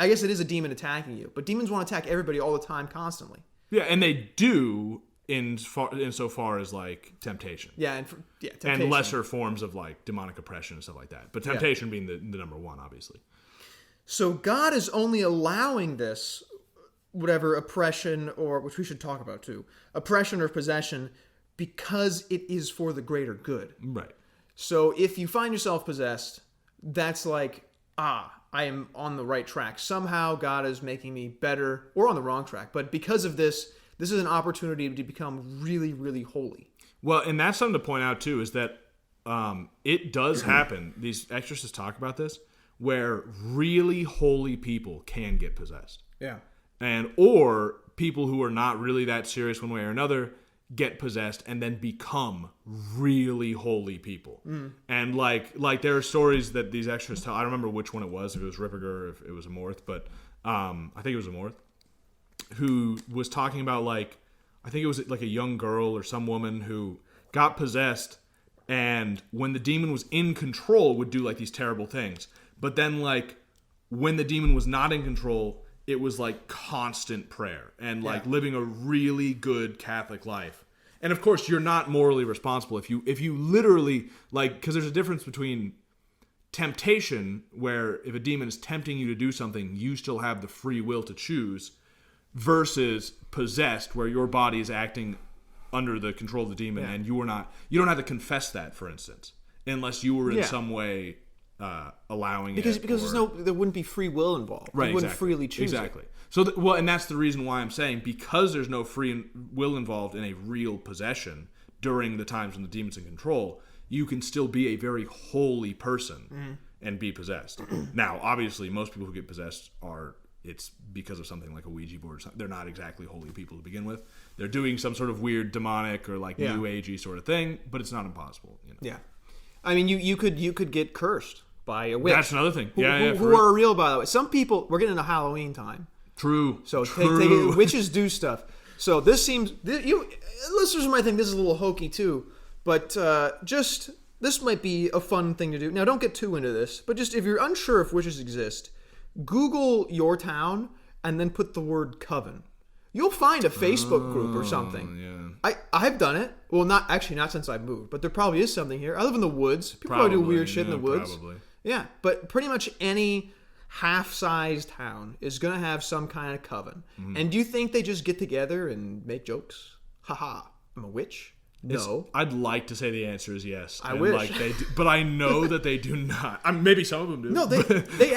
I guess it is a demon attacking you, but demons want to attack everybody all the time, constantly. Yeah, and they do insofar as like temptation. Yeah, temptation. And lesser forms of like demonic oppression and stuff like that. But temptation being the number one, obviously. So God is only allowing this, whatever oppression, or which we should talk about too, oppression or possession, because it is for the greater good. Right. So if you find yourself possessed, that's like, I am on the right track. Somehow God is making me better, or on the wrong track. But because of this is an opportunity to become really, really holy. Well, and that's something to point out too, is that it does happen. These exorcists talk about this, where really holy people can get possessed. Yeah. Or people who are not really that serious one way or another get possessed and then become really holy people. And like there are stories that these exorcists tell. I don't remember which one it was, if it was Ripperger or if it was Amorth, but I think it was Amorth, who was talking about like, I think it was like a young girl or some woman who got possessed, and when the demon was in control would do like these terrible things. But then like when the demon was not in control, it was like constant prayer and like living a really good Catholic life. And of course, you're not morally responsible if you literally like, because there's a difference between temptation, where if a demon is tempting you to do something, you still have the free will to choose, versus possessed, where your body is acting under the control of the demon and you don't have to confess that, for instance, unless you were in some way allowing because it. Because there wouldn't be free will involved. Right, you wouldn't freely choose Exactly. it. So, and that's the reason why I'm saying, because there's no free will involved in a real possession during the times when the demon's in control, you can still be a very holy person and be possessed. Now, obviously, most people who get possessed it's because of something like a Ouija board or something. They're not exactly holy people to begin with. They're doing some sort of weird demonic or like new agey sort of thing, but it's not impossible. You know? Yeah. I mean, you could get cursed by a witch. That's another thing. Who are real, by the way. Some people, we're getting into Halloween time. True. So witches do stuff. So this seems, listeners might think this is a little hokey too, but this might be a fun thing to do. Now, don't get too into this, but just if you're unsure if witches exist, Google your town and then put the word coven. You'll find a Facebook group or something. Yeah. I've done it. Well, not since I've moved, but there probably is something here. I live in the woods. People probably do weird shit in the woods. Probably. Yeah, but pretty much any half-sized town is going to have some kind of coven. And do you think they just get together and make jokes? Haha, I'm a witch? No. I'd like to say the answer is yes. I wish. Like they do, but I know that they do not. I mean, maybe some of them do. No, they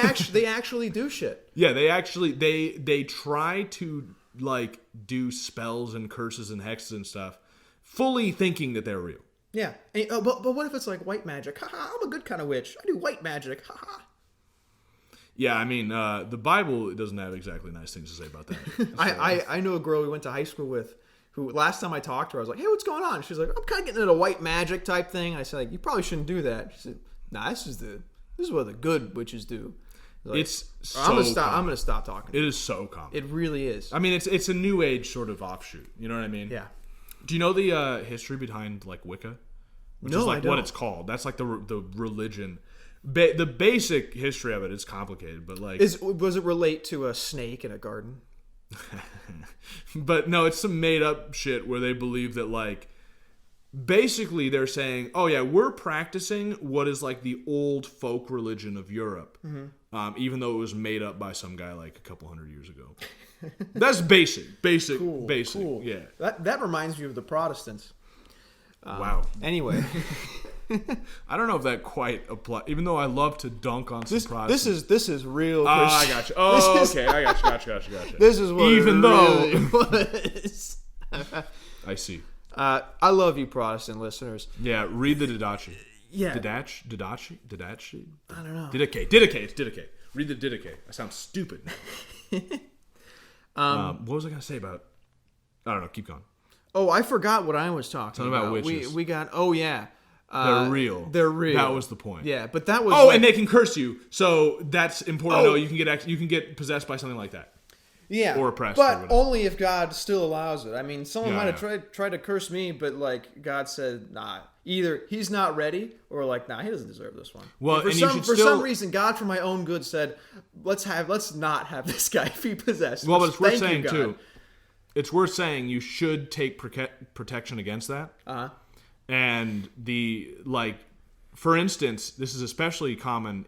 actually do shit. Yeah, they try to like do spells and curses and hexes and stuff, fully thinking that they're real. Yeah, but what if it's like white magic? Haha, I'm a good kind of witch. I do white magic. Haha. Yeah, I mean, the Bible doesn't have exactly nice things to say about that. I know a girl we went to high school with who, last time I talked to her, I was like, hey, what's going on? She's like, I'm kind of getting into white magic type thing. I said, like, you probably shouldn't do that. She said, nah, this is what the good witches do. Like, it's so I'm gonna stop talking. It is so common. It really is. I mean, it's a new age sort of offshoot. You know what I mean? Yeah. Do you know the history behind like Wicca? Which is like I don't. what it's called. That's like the religion. The basic history of it is complicated, but like, was it relate to a snake in a garden? But no, it's some made up shit where they believe that like, basically they're saying, oh yeah, we're practicing what is like the old folk religion of Europe, even though it was made up by some guy like a couple hundred years ago. That's basic, cool. Yeah. That reminds me of the Protestants. Wow. Anyway. I don't know if that quite applies, even though I love to dunk on some Protestants. This is real. I got you. Oh, okay. I got you. This is what even though really was. I see. I love you, Protestant listeners. Yeah, read the Didache. Yeah. Didache? I don't know. Didache. It's Didache. Read the Didache. I sound stupid now. What was I going to say about... I don't know. Keep going. Oh, I forgot what I was talking about witches. We got... Oh, yeah. They're real. They're real. That was the point. Yeah, but that was... Oh, and they can curse you. So that's important to know. You can get possessed by something like that. Yeah. Or oppressed. But only if God still allows it. I mean, someone might have Yeah. tried to curse me, but like God said, nah, Either he's not ready, or like, nah, he doesn't deserve this one. Well, for and some reason, God, for my own good, said, let's not have this guy be possessed. Well, but it's worth saying too. It's worth saying you should take protection against that. Uh-huh. And for instance, this is especially common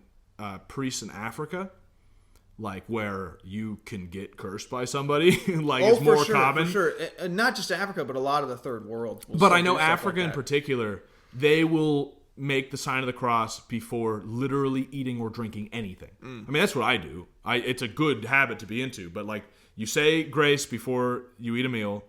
priests in Africa, like where you can get cursed by somebody. It's more common. For sure. And not just Africa, but a lot of the third world. But I know Africa in particular, they will make the sign of the cross before literally eating or drinking anything. I mean, that's what I do. It's a good habit to be into. But like, you say grace before you eat a meal,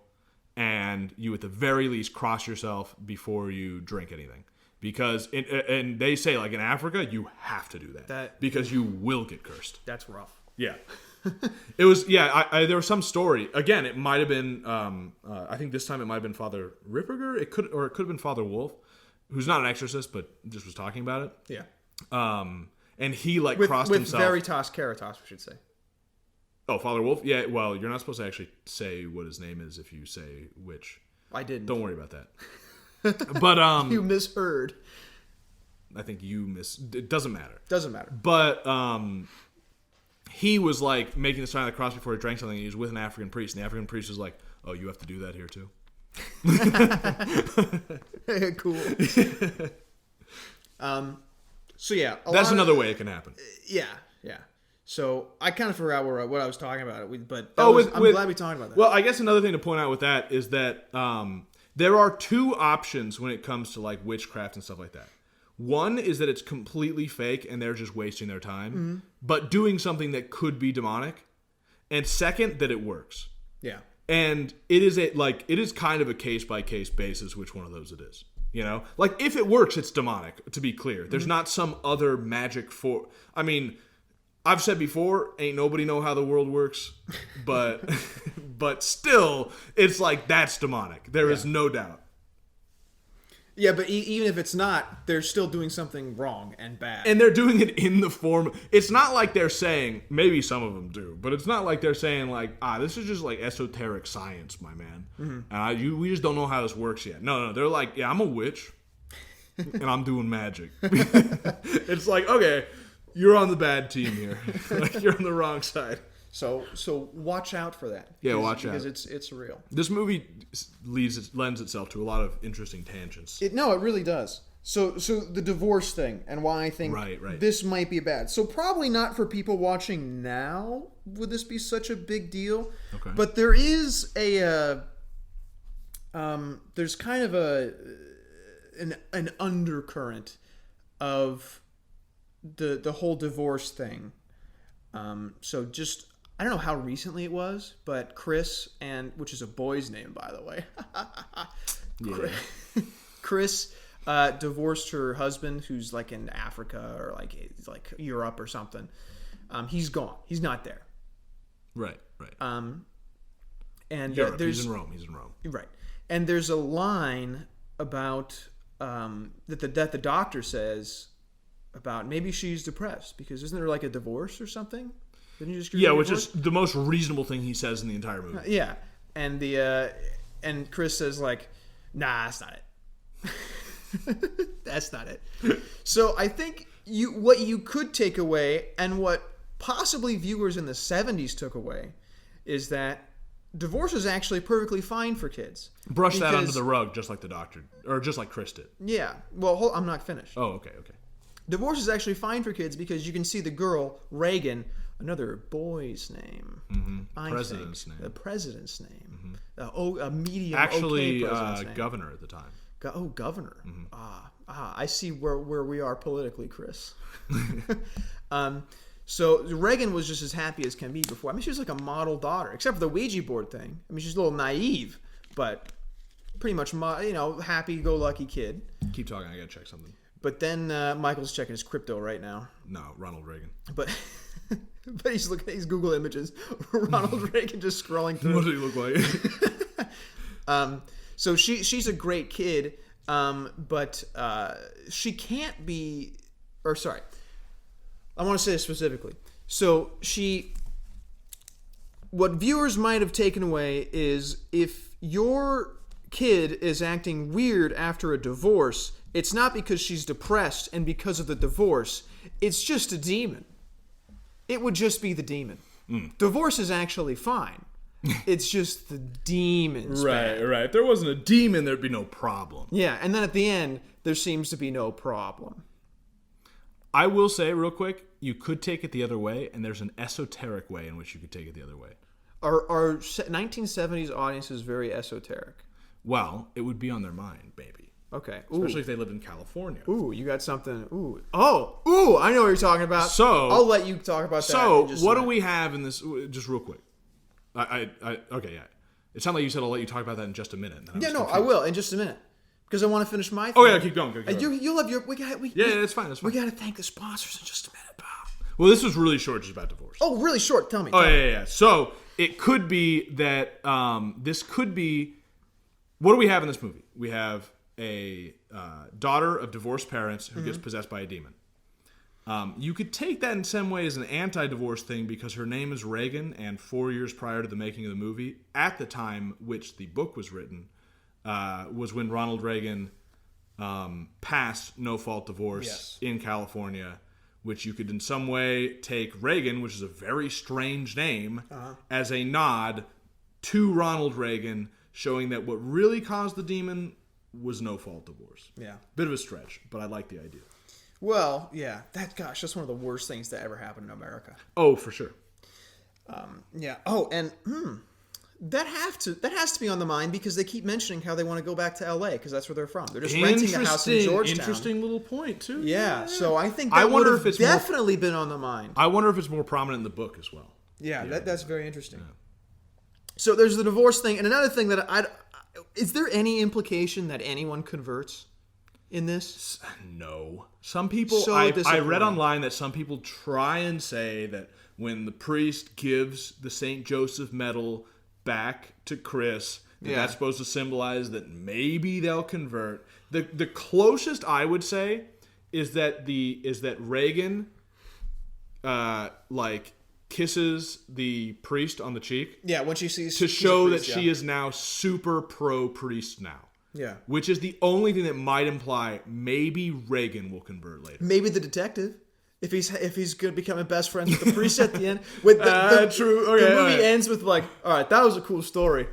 and you at the very least cross yourself before you drink anything. Because, and they say, like in Africa, you have to do that because you will get cursed. That's rough. Yeah. It was, there was some story. Again, it might have been, I think this time it might have been Father Ripperger. It could have been Father Wolf, who's not an exorcist, but just was talking about it. Yeah. And he crossed with himself. Veritas Caritas, we should say. Oh, Father Wolf? Yeah, well, you're not supposed to actually say what his name is if you say which. I didn't. Don't worry about that. But you misheard. I think it doesn't matter. Doesn't matter. But he was like making the sign of the cross before he drank something. He was with an African priest, and the African priest was like, "Oh, you have to do that here too." Cool. So yeah, that's another way it can happen. Yeah. So I kind of forgot what I was talking about, but I'm glad we talked about that. Well, I guess another thing to point out with that is that there are two options when it comes to like witchcraft and stuff like that. One is that it's completely fake and they're just wasting their time, but doing something that could be demonic. And second, that it works. Yeah. And it is kind of a case by case basis which one of those it is. You know, like if it works, it's demonic. To be clear, there's not some other magic for. I mean, I've said before, ain't nobody know how the world works, but still, it's like that's demonic. There is no doubt. Yeah, but even if it's not, they're still doing something wrong and bad. And they're doing it in the form. It's not like they're saying, maybe some of them do, but it's not like they're saying like, this is just like esoteric science, my man. We just don't know how this works yet. No, they're like, yeah, I'm a witch, and I'm doing magic. It's like, okay, you're on the bad team here. Like you're on the wrong side. So watch out for that. Yeah, watch out. Because it's real. This movie lends itself to a lot of interesting tangents. It really does. So the divorce thing and why I think this might be bad. So probably not for people watching now would this be such a big deal. Okay. But there is there's kind of an undercurrent of the whole divorce thing. So just I don't know how recently it was, but Chris which is a boy's name, by the way. Yeah. Chris divorced her husband, who's like in Africa or like Europe or something. He's gone. He's not there. Right. And Europe, there's he's in Rome. Right. And there's a line about that the doctor says about maybe she's depressed because isn't there like a divorce or something? Didn't you just which is the most reasonable thing he says in the entire movie. Yeah, and and Chris says like, nah, that's not it. That's not it. So I think what you could take away and what possibly viewers in the 70s took away is that divorce is actually perfectly fine for kids. Brush that under the rug just like the doctor or just like Chris did. Yeah. Well, I'm not finished. Oh, okay. Divorce is actually fine for kids because you can see the girl, Reagan, another boy's name. The president's name. A medium actually, okay president's name. Governor at the time. Governor. I see where we are politically, Chris. So Reagan was just as happy as can be before. I mean, she was like a model daughter, except for the Ouija board thing. I mean, she's a little naive, but pretty much, happy-go-lucky kid. Keep talking. I gotta check something. But then Michael's checking his crypto right now. No, Ronald Reagan. But he's looking at these Google images. Ronald Reagan just scrolling through. What does he look like? So she's a great kid, but she can't be. Or sorry, I want to say this specifically. So what viewers might have taken away is if your kid is acting weird after a divorce, it's not because she's depressed and because of the divorce. It's just a demon. It would just be the demon. Divorce is actually fine. It's just the demon's bad. Right. If there wasn't a demon, there'd be no problem. Yeah, and then at the end, there seems to be no problem. I will say real quick, you could take it the other way, and there's an esoteric way in which you could take it the other way. Our 1970s audience is very esoteric. Well, it would be on their mind, maybe. Okay. Especially if they lived in California. Ooh, you got something. Ooh. Oh, I know what you're talking about. So I'll let you talk about that. So, what do we have in this? Just real quick. Okay, yeah. It sounded like you said I'll let you talk about that in just a minute. I will in just a minute because I want to finish my thing. Oh yeah, keep going. You'll have your. It's fine. We got to thank the sponsors in just a minute, pal. Well, this was really short, just about divorce. Oh, really short. Tell me. Yeah. So it could be that this could be. What do we have in this movie? We have a daughter of divorced parents who gets possessed by a demon. You could take that in some way as an anti-divorce thing because her name is Reagan, and 4 years prior to the making of the movie, at the time which the book was written, was when Ronald Reagan passed no-fault divorce in California, which you could in some way take Reagan, which is a very strange name, as a nod to Ronald Reagan, showing that what really caused the demon was no-fault divorce. Yeah. Bit of a stretch, but I like the idea. Well, yeah. That's one of the worst things that ever happened in America. Oh, for sure. Yeah. Oh, and that has to be on the mind because they keep mentioning how they want to go back to L.A. because that's where they're from. They're just renting a house in Georgetown. Interesting little point too. Yeah. So I think that would have definitely been on the mind. I wonder if it's more prominent in the book as well. Yeah. That's very interesting. Yeah. So there's the divorce thing, and another thing that is there any implication that anyone converts in this? No. Some people, I read online that some people try and say that when the priest gives the St. Joseph medal back to Chris, that's supposed to symbolize that maybe they'll convert. The closest I would say is that Reagan kisses the priest on the cheek. Yeah, when she sees to show that she is now super pro priest now. Yeah. Which is the only thing that might imply maybe Reagan will convert later. Maybe the detective. If he's going to become best friends with the priest at the end. With true. Okay, the movie ends with all right, that was a cool story.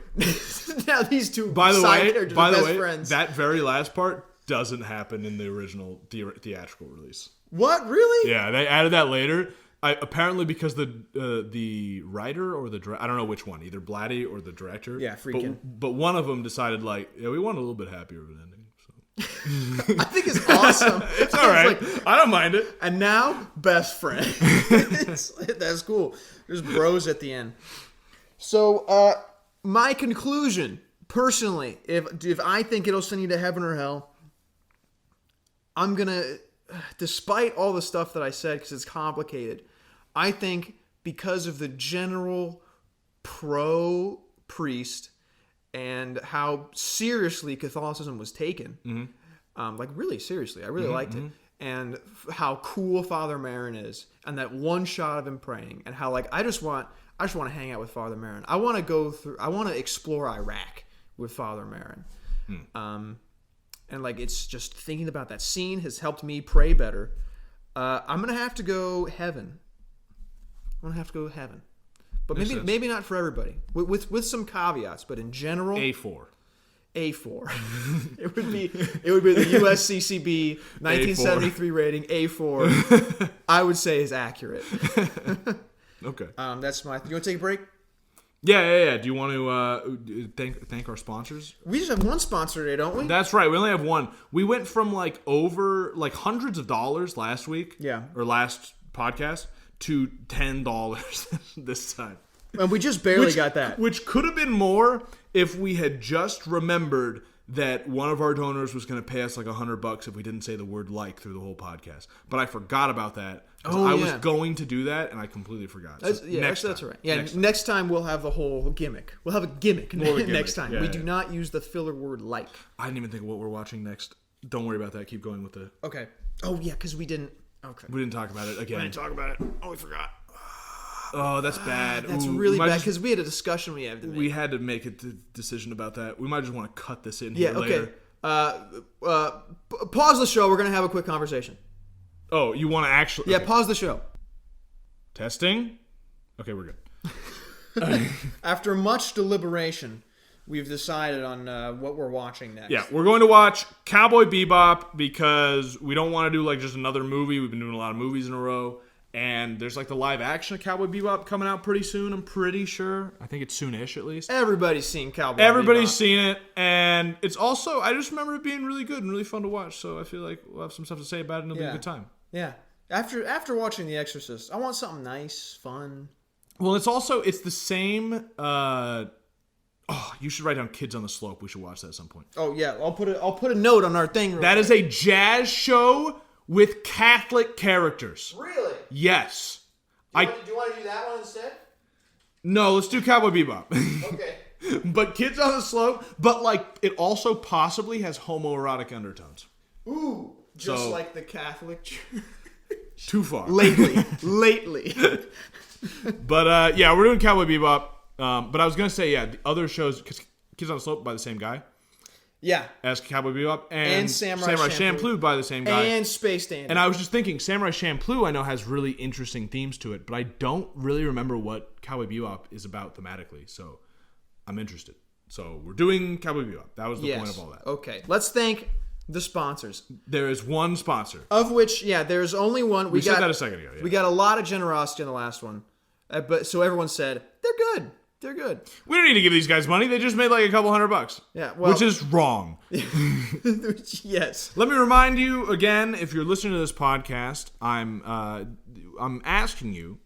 Now these two side characters are best friends. That very last part doesn't happen in the original theatrical release. What? Really? Yeah, they added that later. Apparently because the writer or the director, I don't know which one, either Blatty or the director. Yeah, freaking. But one of them decided we want a little bit happier of an ending. So. I think it's awesome. It's all right. I don't mind it. And now, best friend. That's cool. There's bros at the end. So, my conclusion, personally, if I think it'll send you to heaven or hell, I'm going to, despite all the stuff that I said, because it's complicated, I think because of the general pro-priest and how seriously Catholicism was taken, really seriously, I really liked it, and how cool Father Marin is, and that one shot of him praying, and how I just want to hang out with Father Marin. I want to explore Iraq with Father Marin. And it's just thinking about that scene has helped me pray better. I'm gonna have to go heaven. But maybe not for everybody. With some caveats, but in general, A4. It would be the USCCB 1973 rating A4. I would say is accurate. Okay. That's my. You want to take a break? Yeah. Do you want to thank our sponsors? We just have one sponsor today, don't we? That's right. We only have one. We went from over hundreds of dollars last week, or last podcast, to $10 this time. And we just barely got that. Which could have been more if we had just remembered that one of our donors was going to pay us $100 if we didn't say the word through the whole podcast. But I forgot about that. I was going to do that, and I that's right. Yeah, next time we'll have the whole gimmick. We'll have a gimmick next time. We do not use the filler word like. I didn't even think of what we're watching next. Don't worry about that. Keep going with the... Okay. Oh, yeah, because we didn't... Okay. We didn't talk about it again. We didn't talk about it. Oh, we forgot. Oh, that's bad. That's really bad because we had a discussion we had to make. We had to make a decision about that. We might just want to cut this in here later. Pause the show. We're going to have a quick conversation. Oh, you want to actually... Yeah, okay. pause the show. Testing? Okay, we're good. After much deliberation, we've decided on what we're watching next. Yeah, we're going to watch Cowboy Bebop because we don't want to do like just another movie. We've been doing a lot of movies in a row. And there's like the live action of Cowboy Bebop coming out pretty soon, I'm pretty sure. I think it's soonish at least. Everybody's seen Cowboy Everybody's Bebop. seen it. And it's also, I just remember it being really good and really fun to watch. So I feel like we'll have some stuff to say about it and it'll be a good time. Yeah. After watching The Exorcist, I want something nice, fun. Well, it's the same. You should write down Kids on the Slope. We should watch that at some point. Oh yeah, I'll put a note on our thing. That is a jazz show with Catholic characters. Really? Yes. Do you want to do that one instead? No, let's do Cowboy Bebop. Okay. But Kids on the Slope. But like, it also possibly has homoerotic undertones. Ooh, just like the Catholic Church. Too far. Lately. But yeah, we're doing Cowboy Bebop. But I was gonna say, the other shows, because Kids on the Slope by the same guy. Yeah. As Cowboy Bebop and Samurai Champloo by the same guy. And Space Dandy. And I was just thinking, Samurai Champloo I know has really interesting themes to it, but I don't really remember what Cowboy Bebop is about thematically. So I'm interested. So we're doing Cowboy Bebop. That was the point of all that. Okay. Let's thank the sponsors. There is one sponsor. Of which, there's only one. We said that a second ago. Yeah. We got a lot of generosity in the last one. But so everyone said, they're good. They're good. We don't need to give these guys money. They just made like a couple $100. Yeah, well, which is wrong. Yes. Let me remind you again, if you're listening to this podcast, I'm asking you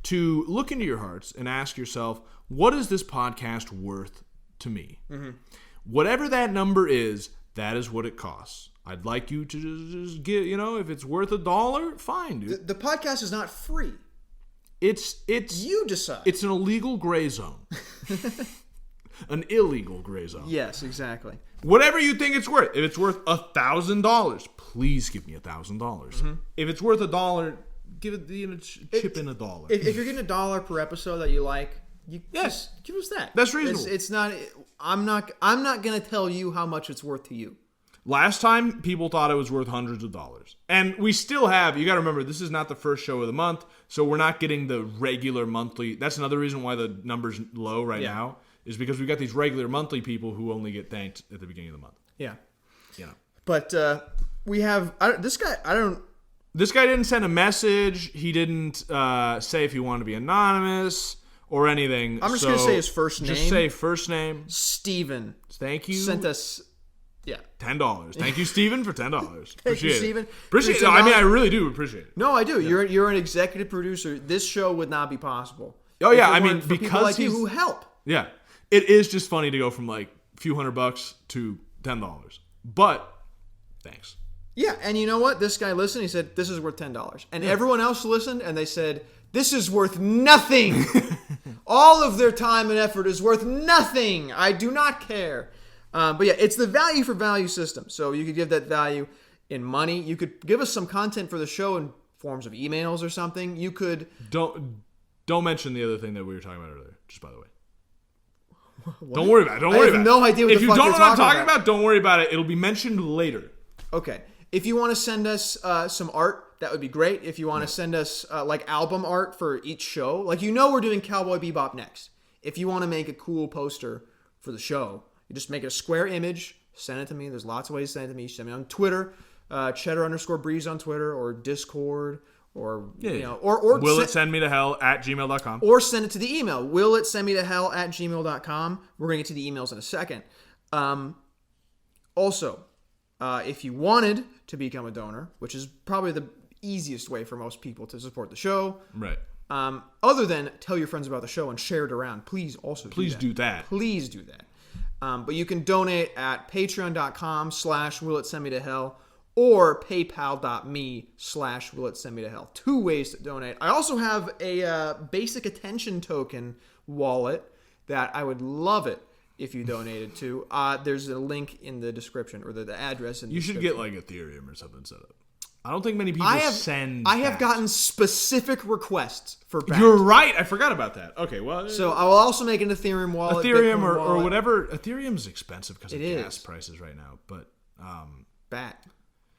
to look into your hearts and ask yourself, what is this podcast worth to me? Mm-hmm. Whatever that number is, that is what it costs. I'd like you to just get, if it's worth $1, fine, dude. The podcast is not free. It's you decide. It's an illegal gray zone. An illegal gray zone. Yes, exactly. Whatever you think it's worth. If it's worth $1,000, please give me $1,000. Mm-hmm. If it's worth $1, give it chip in $1. If you're getting $1 per episode that you like, just give us that. That's reasonable. It's not. I'm not going to tell you how much it's worth to you. Last time, people thought it was worth hundreds of dollars. And we still have, you got to remember, this is not the first show of the month, so we're not getting the regular monthly. That's another reason why the number's low right now, is because we've got these regular monthly people who only get thanked at the beginning of the month. Yeah. But we have, this guy, This guy didn't send a message. He didn't say if he wanted to be anonymous or anything. I'm just going to say his first name. Just say first name. Steven. Thank you. Sent us... Yeah. $10. Thank you, Steven, for $10. Thank you, Steven. Appreciate it. I mean, I really do appreciate it. No, I do. Yeah. You're an executive producer. This show would not be possible. Oh, yeah. I mean, because people like you who help. Yeah. It is just funny to go from like a few $100 to $10. But thanks. Yeah, and you know what? This guy listened. He said, this is worth $10. And everyone else listened, and they said, this is worth nothing. All of their time and effort is worth nothing. I do not care. But yeah, it's the value for value system. So you could give that value in money. You could give us some content for the show in forms of emails or something. You could... Don't mention the other thing that we were talking about earlier, just by the way. What? Don't worry about it. Don't worry about it. I have no idea what the fuck you're talking about. If you don't know what I'm talking about, don't worry about it. It'll be mentioned later. Okay. If you want to send us some art, that would be great. If you want to send us like album art for each show, like we're doing Cowboy Bebop next. If you want to make a cool poster for the show, you just make it a square image, send it to me. There's lots of ways to send it to me. Send me on Twitter, cheddar_breeze on Twitter, or Discord, or or willitsendmetohell@gmail.com. Or send it to the email, willitsendmetohell@gmail.com. We're going to get to the emails in a second. Also, if you wanted to become a donor, which is probably the easiest way for most people to support the show. Right. Other than tell your friends about the show and share it around, please also do that. Please do that. But you can donate at patreon.com/willitsendmetohell or paypal.me/willitsendmetohell. 2 ways to donate. I also have a basic attention token wallet that I would love it if you donated to. There's a link in the description, or the address in the description. You should get like Ethereum or something set up. I don't think many people send. I have gotten specific requests for backs. You're right. I forgot about that. Okay, well. So I will also make an Ethereum wallet. Ethereum or whatever. Ethereum's expensive because of gas prices right now. But Bat.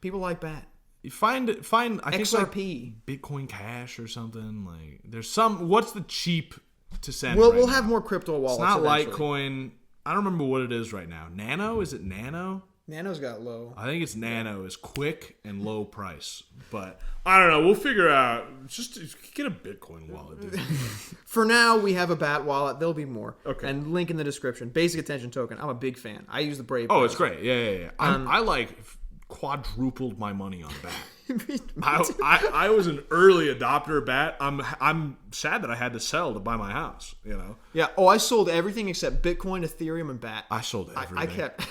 People like Bat. You find I think XRP. like Bitcoin Cash or something. Like there's some. What's the cheap to send? We'll have more crypto wallets. It's not eventually. Litecoin. I don't remember what it is right now. Nano? Is it Nano? Nano's got low. I think it's Nano. Is quick and low price. But I don't know. We'll figure out. Just get a Bitcoin wallet, dude. For now, we have a Bat wallet. There'll be more. Okay. And link in the description. Basic attention token. I'm a big fan. I use the Brave. Oh, it's great. Yeah. I like quadrupled my money on Bat. I was an early adopter of Bat. I'm sad that I had to sell to buy my house. You know. Yeah. Oh, I sold everything except Bitcoin, Ethereum, and Bat. I sold everything. I kept.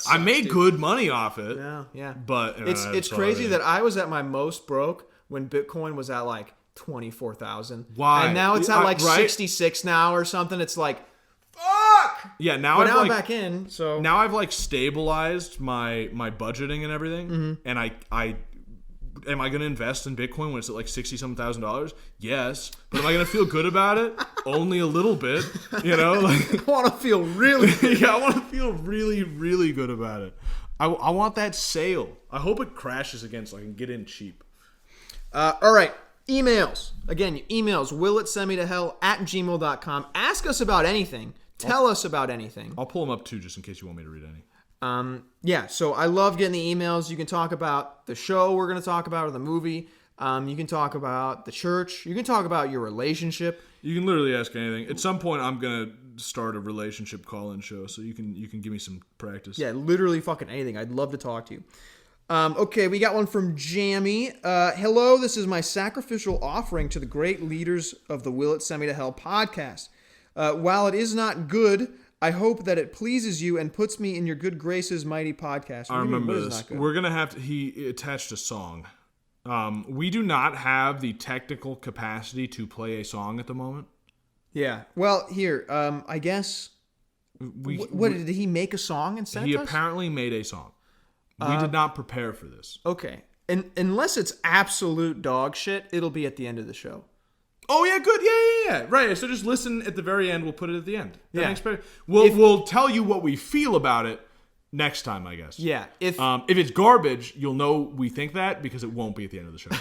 I made good money off it. Yeah. But it's crazy that I was at my most broke when Bitcoin was at like 24,000. Why? And now it's at like 66 now or something. It's like, fuck. Yeah. Now I'm back in. So now I've like stabilized my budgeting and everything. And I am I going to invest in Bitcoin when it's at like $60,000? Yes. But am I going to feel good about it? Only a little bit. You know? Like, I want to feel really good. Yeah, I want to feel really, really good about it. I want that sale. I hope it crashes again so I can get in cheap. All right. Emails. Again, emails. willitsendmetohell@gmail.com. Ask us about anything. Tell us about anything. I'll pull them up too just in case you want me to read any. Yeah, so I love getting the emails. You can talk about the show we're going to talk about or the movie. You can talk about the church. You can talk about your relationship. You can literally ask anything. At some point, I'm going to start a relationship call-in show, so you can give me some practice. Yeah, literally fucking anything. I'd love to talk to you. Okay, we got one from Jammey. Hello, this is my sacrificial offering to the great leaders of the Will It Send Me to Hell podcast. While it is not good, I hope that it pleases you and puts me in your good graces, mighty podcast. I remember this. We're going to have to... He attached a song. We do not have the technical capacity to play a song at the moment. Yeah. Well, here, I guess... Did he make a song and send it to us? He apparently made a song. We did not prepare for this. Okay. And unless it's absolute dog shit, it'll be at the end of the show. Oh, yeah, good. Yeah. Right. So just listen at the very end. We'll put it at the end. That makes better. We'll tell you what we feel about it next time, I guess. Yeah. If it's garbage, you'll know we think that because it won't be at the end of the show.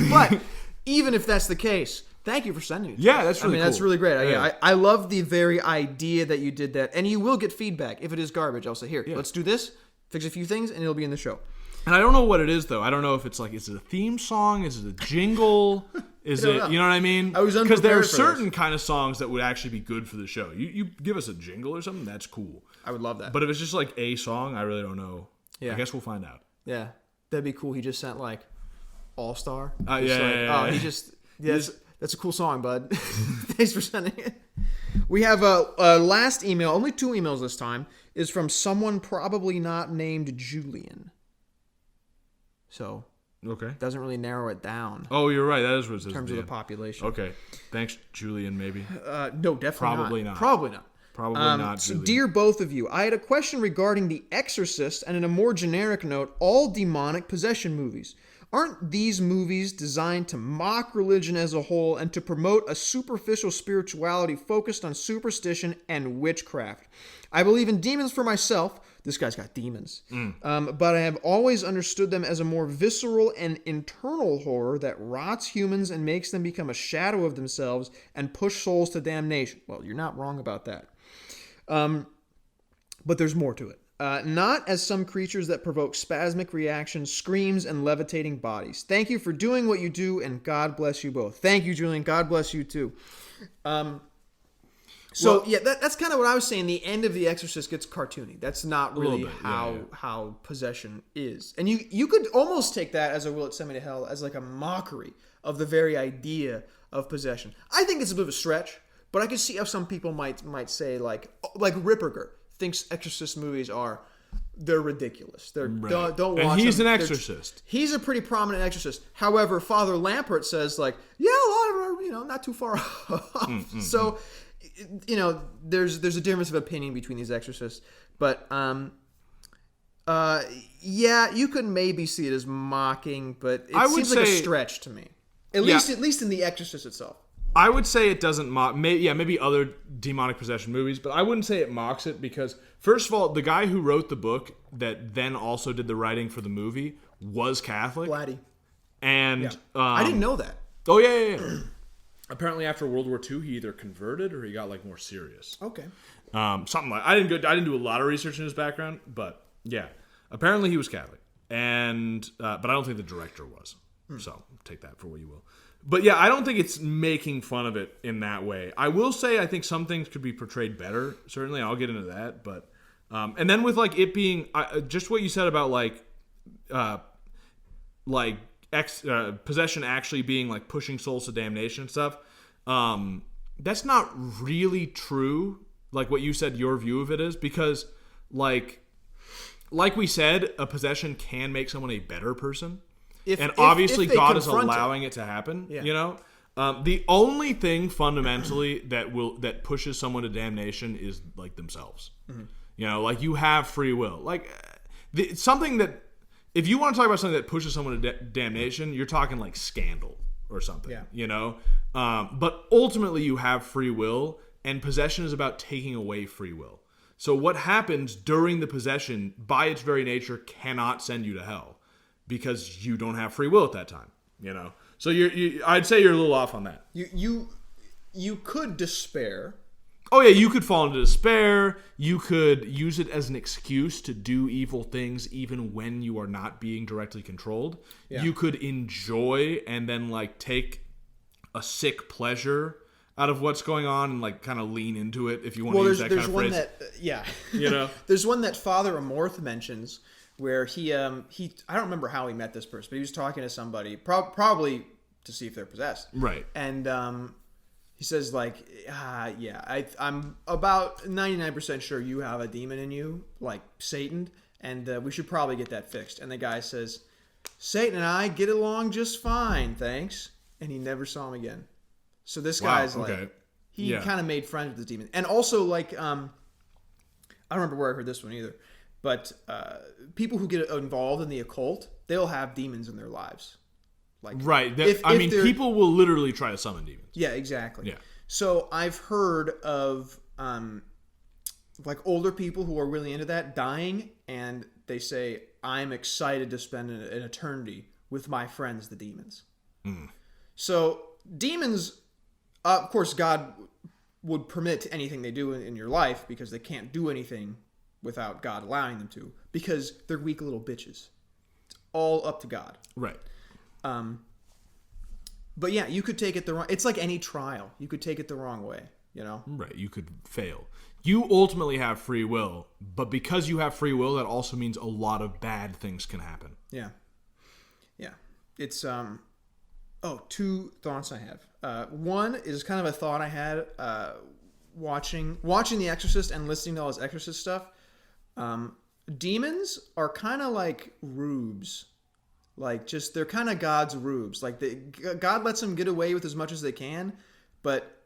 But even if that's the case, thank you for sending it. Yeah, that's really cool. That's really great. Yeah. I love the very idea that you did that. And you will get feedback. If it is garbage, I'll say, here, let's do this, fix a few things, and it'll be in the show. And I don't know what it is, though. I don't know if it's like, is it a theme song? Is it a jingle? Is it, you know what I mean? I was because there are unprepared for certain kind of songs that would actually be good for the show. You give us a jingle or something, that's cool. I would love that. But if it's just like a song, I really don't know. Yeah. I guess we'll find out. Yeah. That'd be cool. He just sent like All-Star. Yeah. He just, that's a cool song, bud. Thanks for sending it. We have a last email, only 2 emails this time, is from someone probably not named Julian. So... Okay. Doesn't really narrow it down. Oh, you're right. That is what it says. In terms of the population. Okay. Thanks, Julian, maybe. No, definitely not. Probably not. Probably not, Julian. So, dear both of you, I had a question regarding The Exorcist and in a more generic note, all demonic possession movies. Aren't these movies designed to mock religion as a whole and to promote a superficial spirituality focused on superstition and witchcraft? I believe in demons for myself. This guy's got demons. But I have always understood them as a more visceral and internal horror that rots humans and makes them become a shadow of themselves and push souls to damnation. Well, you're not wrong about that. But there's more to it. Not as some creatures that provoke spasmic reactions, screams, and levitating bodies. Thank you for doing what you do, and God bless you both. Thank you, Julian. God bless you, too. That's kind of what I was saying. The end of The Exorcist gets cartoony. That's not really how possession is. And you could almost take that as a Will It Send Me to Hell as like a mockery of the very idea of possession. I think it's a bit of a stretch, but I could see how some people might say like Ripperger thinks Exorcist movies they're ridiculous. Don't watch them. And he's an exorcist. He's a pretty prominent exorcist. However, Father Lampert says like, yeah, a lot of them are, not too far off. So, there's a difference of opinion between these exorcists. But, you could maybe see it as mocking, but it seems like a stretch to me. At least in The Exorcist itself. I would say it doesn't mock. Maybe other demonic possession movies, but I wouldn't say it mocks it because, first of all, the guy who wrote the book that then also did the writing for the movie was Catholic. Blatty. And I didn't know that. Oh yeah. Apparently, after World War II, he either converted or he got like more serious. Okay. Something like I didn't do a lot of research in his background, but yeah, apparently he was Catholic, and but I don't think the director was. So take that for what you will. But yeah, I don't think it's making fun of it in that way. I will say I think some things could be portrayed better. Certainly, I'll get into that. But and then with like it being just what you said about possession actually being like pushing souls to damnation and stuff. That's not really true. Like what you said, your view of it is because like we said, a possession can make someone a better person. If obviously God is allowing it to happen, you know. The only thing fundamentally that pushes someone to damnation is like themselves. Mm-hmm. You know, like you have free will. Like something that if you want to talk about something that pushes someone to damnation, you're talking like scandal or something. Yeah. You know, but ultimately you have free will, and possession is about taking away free will. So what happens during the possession, by its very nature, cannot send you to hell. Because you don't have free will at that time, you know. So I'd say you're a little off on that. You could despair. Oh yeah, you could fall into despair. You could use it as an excuse to do evil things, even when you are not being directly controlled. Yeah. You could enjoy and then like take a sick pleasure out of what's going on and like kind of lean into it if you want to use that kind of phrase. You know, there's one that Father Amorth mentions. Where he I don't remember how he met this person, but he was talking to somebody, probably to see if they're possessed. Right. And he says like, I'm about 99% sure you have a demon in you, like Satan, and we should probably get that fixed. And the guy says, Satan and I get along just fine, thanks. And he never saw him again. So this guy's like, he kind of made friends with the demon. And also like, I don't remember where I heard this one either. But people who get involved in the occult, they'll have demons in their lives. Like, right. People will literally try to summon demons. Yeah, exactly. Yeah. So I've heard of like older people who are really into that dying, and they say, I'm excited to spend an eternity with my friends, the demons. Mm. So demons, of course, God would permit anything they do in your life because they can't do anything without God allowing them to, because they're weak little bitches. It's all up to God. Right. But yeah, you could take it the wrong... It's like any trial. You could take it the wrong way, you know? Right. You could fail. You ultimately have free will, but because you have free will, that also means a lot of bad things can happen. Yeah. Yeah. It's... two thoughts I have. One is kind of a thought I had watching The Exorcist and listening to all his Exorcist stuff. Demons are kind of like rubes. Like, just, they're kind of God's rubes. Like, God lets them get away with as much as they can, but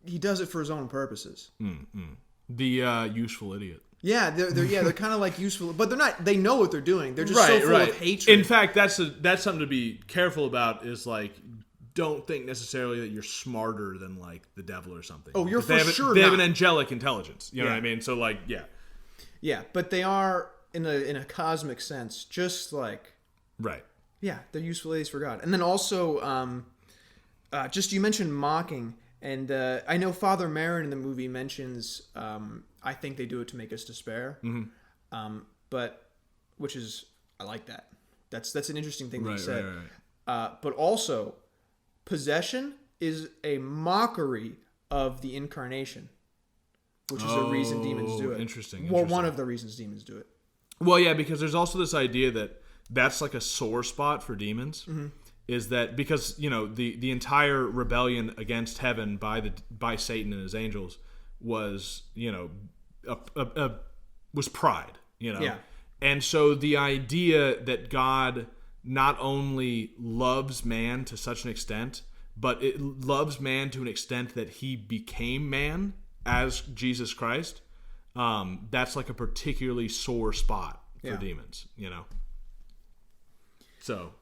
he does it for his own purposes. Mm-hmm. The useful idiot. Yeah, they're kind of like useful, but they're not. They know what they're doing. They're just so full of hatred. In fact, that's something to be careful about. Is like, don't think necessarily that you're smarter than like the devil or something. Oh, you're for sure. They have an angelic intelligence. You know what I mean? So like, yeah. Yeah, but they are in a cosmic sense, just like. Right. Yeah, they're useful aids for God. And then also, just you mentioned mocking, and I know Father Marin in the movie mentions, I think they do it to make us despair. Mm-hmm. But, which is, I like that. That's an interesting thing that he said. Right. But also, possession is a mockery of the incarnation, which is a reason demons do it. Interesting. Well, one of the reasons demons do it. Well, yeah, because there's also this idea that that's like a sore spot for demons. Mm-hmm. Is that because, you know, the entire rebellion against heaven by Satan and his angels was, you know, was pride, you know. Yeah. And so the idea that God not only loves man to such an extent, but it loves man to an extent that he became man as Jesus Christ, that's like a particularly sore spot for demons, you know. So,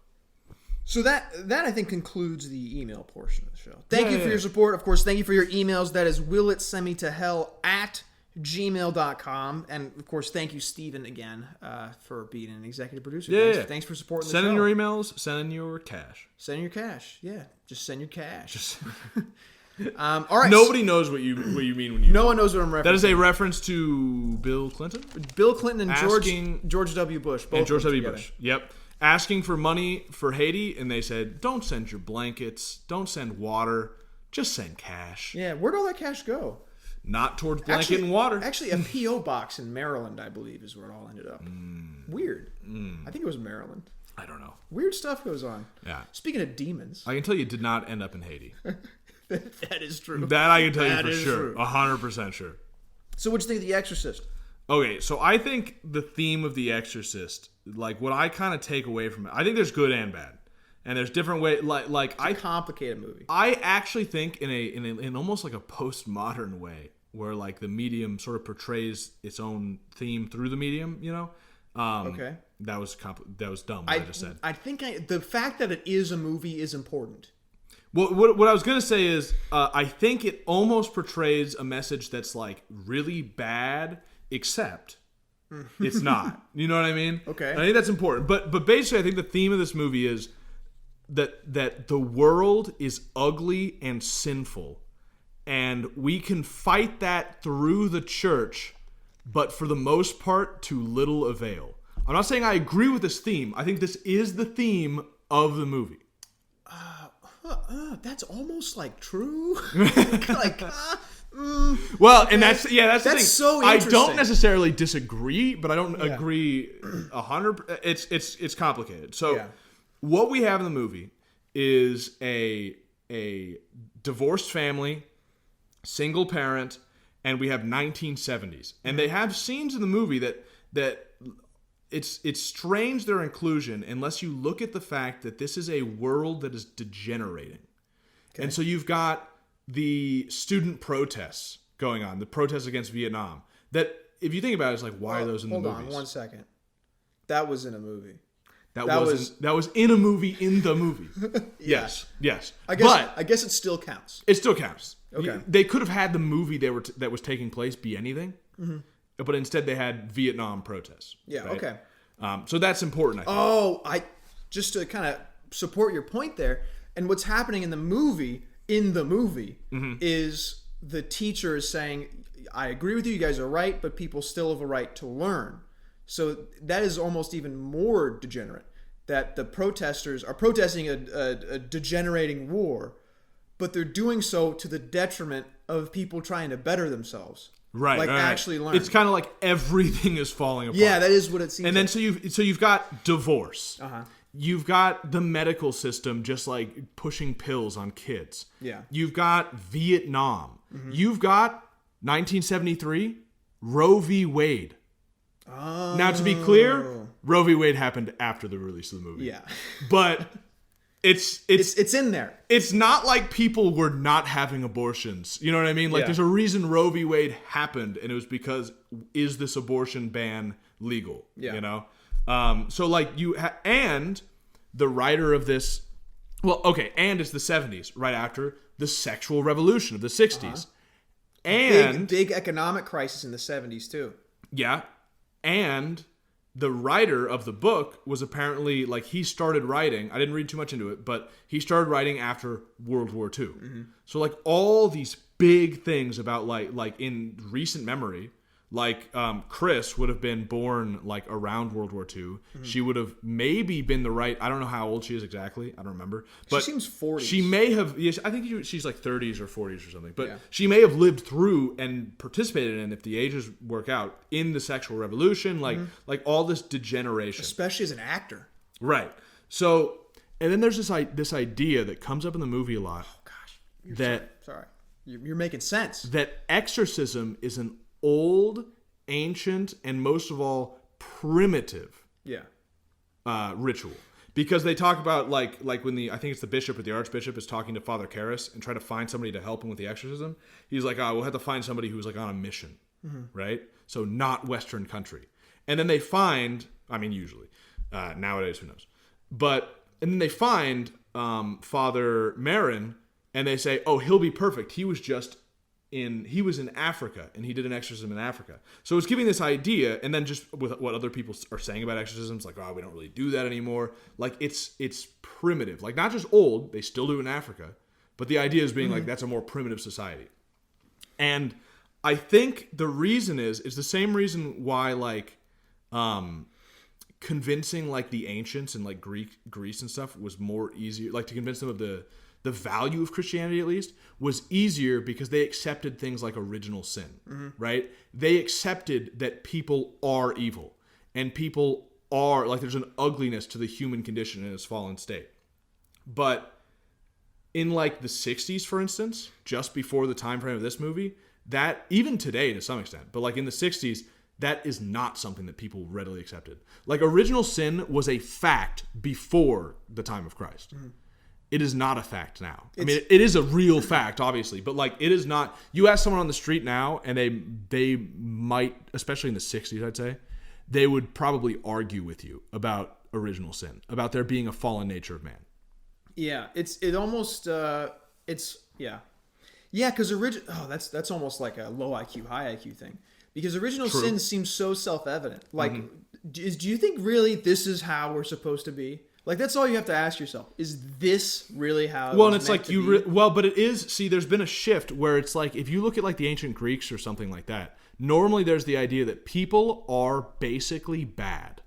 So that I think concludes the email portion of the show. Thank you for your support. Of course, thank you for your emails. That is willitsendmetohell@gmail.com. And of course, thank you, Steven, again, for being an executive producer. Thanks for supporting the show. Send in your emails. Send in your cash. Send in your cash. Yeah, just send your cash. All right. Nobody knows what you mean when you. No one knows what I'm referencing. That is a reference to Bill Clinton. Bill Clinton and George W. Bush. Both and George W. together. Bush. Yep. Asking for money for Haiti, and they said, "Don't send your blankets. Don't send water. Just send cash." Yeah. Where'd all that cash go? Not towards blanket and water. Actually, a P.O. box in Maryland, I believe, is where it all ended up. Weird. I think it was Maryland. I don't know. Weird stuff goes on. Yeah. Speaking of demons. I can tell you it did not end up in Haiti. That is true. That I can tell you for sure. True. 100% sure. So what'd you think of The Exorcist? Okay, so I think the theme of The Exorcist, like what I kind of take away from it, I think there's good and bad. And there's different ways, it's a complicated movie. I actually think in almost like a postmodern way, where like the medium sort of portrays its own theme through the medium, you know? Okay. That was dumb, what I just said. I think the fact that it is a movie is important. Well, what I was going to say is, I think it almost portrays a message that's like really bad, except it's not. You know what I mean? Okay. And I think that's important. But basically, I think the theme of this movie is that the world is ugly and sinful, and we can fight that through the church, but for the most part, to little avail. I'm not saying I agree with this theme. I think this is the theme of the movie. That's almost like true. Well, and that's the thing. So I interesting. don't necessarily disagree, but I don't agree 100. It's complicated. So what we have in the movie is a divorced family, single parent, and we have 1970s, and they have scenes in the movie that it's strange their inclusion unless you look at the fact that this is a world that is degenerating. Okay. And so you've got the student protests going on, the protests against Vietnam. That, if you think about it, it's like, why are those in the movies? Hold on 1 second. That was in a movie. That was in a movie in the movie. Yes. I guess it still counts. It still counts. Okay. They could have had the movie that was taking place be anything. Mm-hmm. But instead they had Vietnam protests. Yeah, right? okay. So that's important, I think. Just to kind of support your point there, and what's happening in the movie, mm-hmm. is the teacher is saying, I agree with you guys are right, but people still have a right to learn. So that is almost even more degenerate, that the protesters are protesting a degenerating war, but they're doing so to the detriment of people trying to better themselves. Right. Actually learn. It's kind of like everything is falling apart. Yeah, that is what it seems. And then so you've got divorce. Uh-huh. You've got the medical system just like pushing pills on kids. Yeah. You've got Vietnam. Mm-hmm. You've got 1973 Roe v. Wade. Oh. Now, to be clear, Roe v. Wade happened after the release of the movie. Yeah. But it's in there. It's not like people were not having abortions. You know what I mean? Like, there's a reason Roe v. Wade happened, and it was because, is this abortion ban legal? Yeah. You know? So, like, and the writer of this, and it's the 70s, right after the sexual revolution of the 60s. Uh-huh. And big economic crisis in the 70s, too. Yeah. And the writer of the book was apparently, like, he started writing. I didn't read too much into it, but he started writing after World War II. Mm-hmm. So, like, all these big things about, like in recent memory, like, Chris would have been born, like, around World War II. Mm-hmm. She would have maybe been I don't know how old she is exactly. I don't remember. But she seems 40s. She may have, I think she's like 30s or 40s or something. But she may have lived through and participated in, if the ages work out, in the sexual revolution, like all this degeneration. Especially as an actor. Right. So, and then there's this idea that comes up in the movie a lot. Oh, gosh. Sorry. You're making sense. That exorcism is an old, ancient, and most of all, primitive ritual. Because they talk about like when I think it's the bishop or the archbishop is talking to Father Karras and try to find somebody to help him with the exorcism. He's like, we'll have to find somebody who's like on a mission, right? So not Western country. And then they find, usually, nowadays, who knows? But then they find Father Marin, and they say, "Oh, he'll be perfect. He was in Africa, and he did an exorcism in Africa." So it's giving this idea, and then just with what other people are saying about exorcisms, like, "Oh, we don't really do that anymore." Like it's primitive, like not just old. They still do it in Africa, but the idea is being like that's a more primitive society. And I think the reason is the same reason why like convincing like the ancients and like Greece and stuff was more easier, like to convince them of the value of Christianity at least was easier because they accepted things like original sin, right? They accepted that people are evil and people are like there's an ugliness to the human condition in its fallen state. But in like the 60s, for instance, just before the time frame of this movie, that even today to some extent, but like in the 60s, that is not something that people readily accepted. Like original sin was a fact before the time of Christ. It is not a fact now. I mean, it is a real fact, obviously, but like it is not. You ask someone on the street now, and they might, especially in the 60s, I'd say, they would probably argue with you about original sin, about there being a fallen nature of man. Yeah, because that's almost like a low IQ, high IQ thing. Because original sin seems so self-evident. Like, do you think really this is how we're supposed to be? Like, that's all you have to ask yourself. Is this really how? Well, and it's like but it is. See, there's been a shift where it's like if you look at like the ancient Greeks or something like that. Normally, there's the idea that people are basically bad,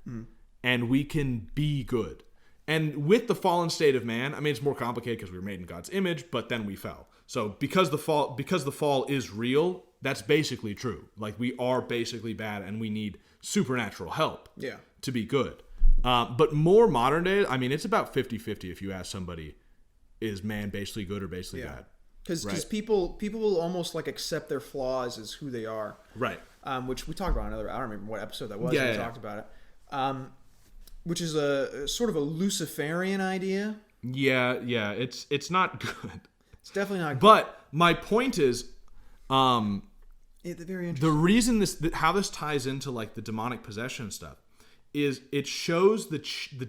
and we can be good. And with the fallen state of man, I mean, it's more complicated because we were made in God's image, but then we fell. So because the fall is real, that's basically true. Like we are basically bad, and we need supernatural help to be good. But more modern day, I mean, it's about 50-50 if you ask somebody, is man basically good or basically bad? Because people will almost like accept their flaws as who they are. Right. Which we talked about another, I don't remember what episode that was. We talked about it. Which is a sort of a Luciferian idea. Yeah, it's not good. It's definitely not good. But my point is, very interesting. The reason how this ties into like the demonic possession stuff is it shows the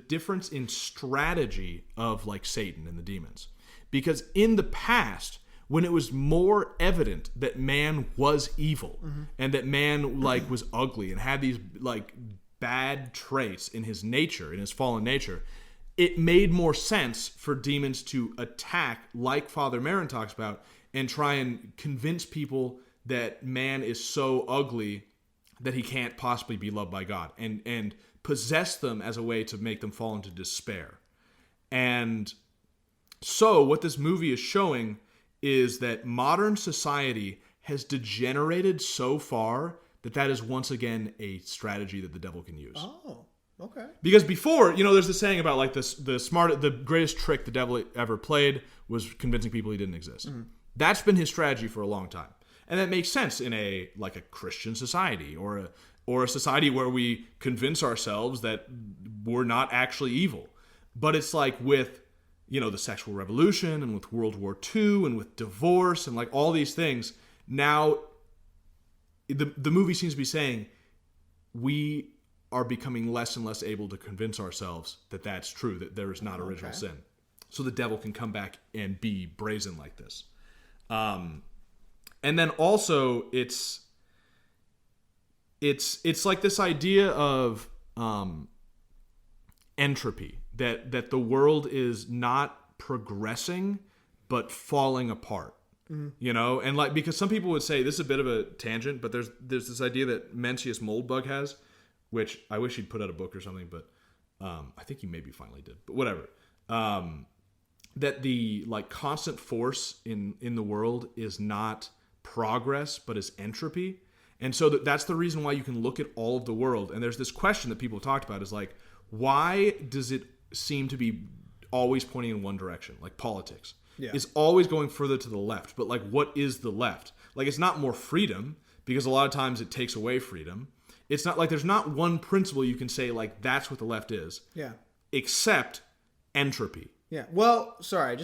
difference in strategy of like Satan and the demons. Because in the past, when it was more evident that man was evil and that man like was ugly and had these like bad traits in his nature, in his fallen nature, it made more sense for demons to attack, like Father Marin talks about, and try and convince people that man is so ugly that he can't possibly be loved by God, and possess them as a way to make them fall into despair. And so what this movie is showing is that modern society has degenerated so far that is once again a strategy that the devil can use. Oh, okay. Because before, there's this saying about like the greatest trick the devil ever played was convincing people he didn't exist. That's been his strategy for a long time. And that makes sense in a Christian society or a society where we convince ourselves that we're not actually evil. But it's like with, the sexual revolution and with World War II and with divorce and like all these things, now the movie seems to be saying we are becoming less and less able to convince ourselves that that's true, that there is not original sin. So the devil can come back and be brazen like this. And then also it's like this idea of entropy, that the world is not progressing but falling apart. And like, because some people would say, this is a bit of a tangent, but there's this idea that Mencius Moldbug has, which I wish he'd put out a book or something, but I think he maybe finally did, but whatever. That the like constant force in the world is not progress, but is entropy. And so that's the reason why you can look at all of the world. And there's this question that people talked about is like, why does it seem to be always pointing in one direction? Like politics. Yeah. Is always going further to the left. But like, what is the left? Like, it's not more freedom, because a lot of times it takes away freedom. It's not like there's not one principle you can say like that's what the left is. Yeah. Except entropy. Yeah. Well, sorry,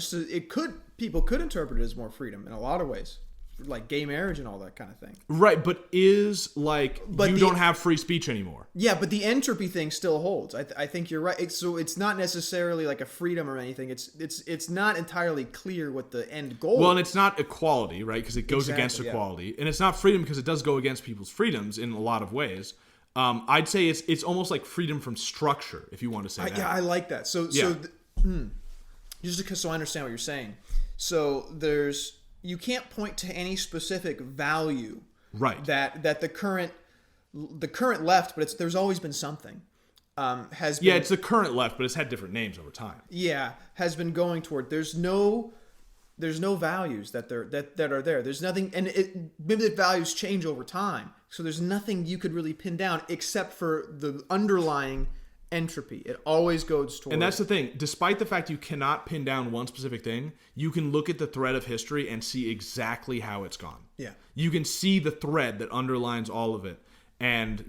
people could interpret it as more freedom in a lot of ways. like gay marriage and all that kind of thing. Right, but is like you don't have free speech anymore. Yeah, but the entropy thing still holds. I think you're right. So it's not necessarily like a freedom or anything. It's not entirely clear what the end goal. Well, and it's not equality, right? Because it goes against equality, and it's not freedom because it does go against people's freedoms in a lot of ways. I'd say it's almost like freedom from structure, if you want to say that. Yeah, I like that. So just because so I understand what you're saying. So you can't point to any specific value, right? That the current left, but there's always been something. Has been, it's the current left, but it's had different names over time. Yeah, has been going toward. There's no values that are there. There's nothing, and maybe the values change over time. So there's nothing you could really pin down except for the underlying entropy. It always goes toward. And that's the thing. Despite the fact you cannot pin down one specific thing, you can look at the thread of history and see exactly how it's gone. Yeah. You can see the thread that underlines all of it.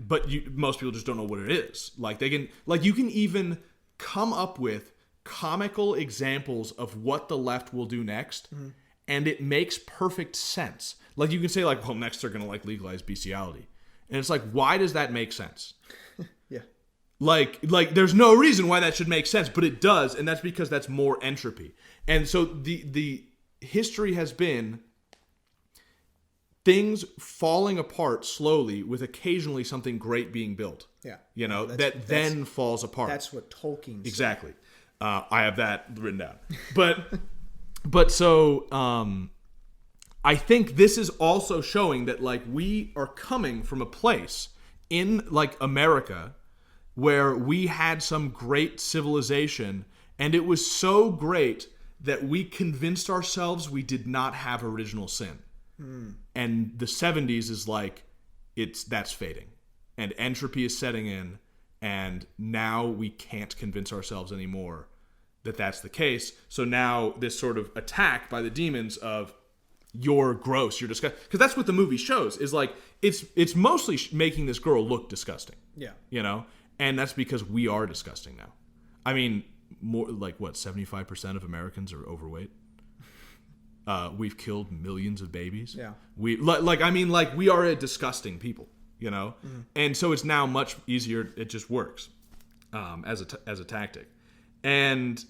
But most people just don't know what it is. You can even come up with comical examples of what the left will do next, and it makes perfect sense. Like you can say next they're going to legalize bestiality. And it's like, why does that make sense? Yeah. Like there's no reason why that should make sense, but it does, and that's because that's more entropy. And so the history has been things falling apart slowly with occasionly something great being built. Yeah. That then falls apart. That's what Tolkien said. Exactly. I have that written down. But so I think this is also showing that we are coming from a place in America where we had some great civilization, and it was so great that we convinced ourselves we did not have original sin. And the 70s is that's fading, and entropy is setting in, and now we can't convince ourselves anymore that that's the case. So now this sort of attack by the demons of you're gross, you're disgusting, because that's what the movie shows is it's mostly making this girl look disgusting. Yeah. And that's because we are disgusting now. I mean, more 75% of Americans are overweight. We've killed millions of babies. Yeah. We we are a disgusting people, And so it's now much easier. It just works as a tactic. And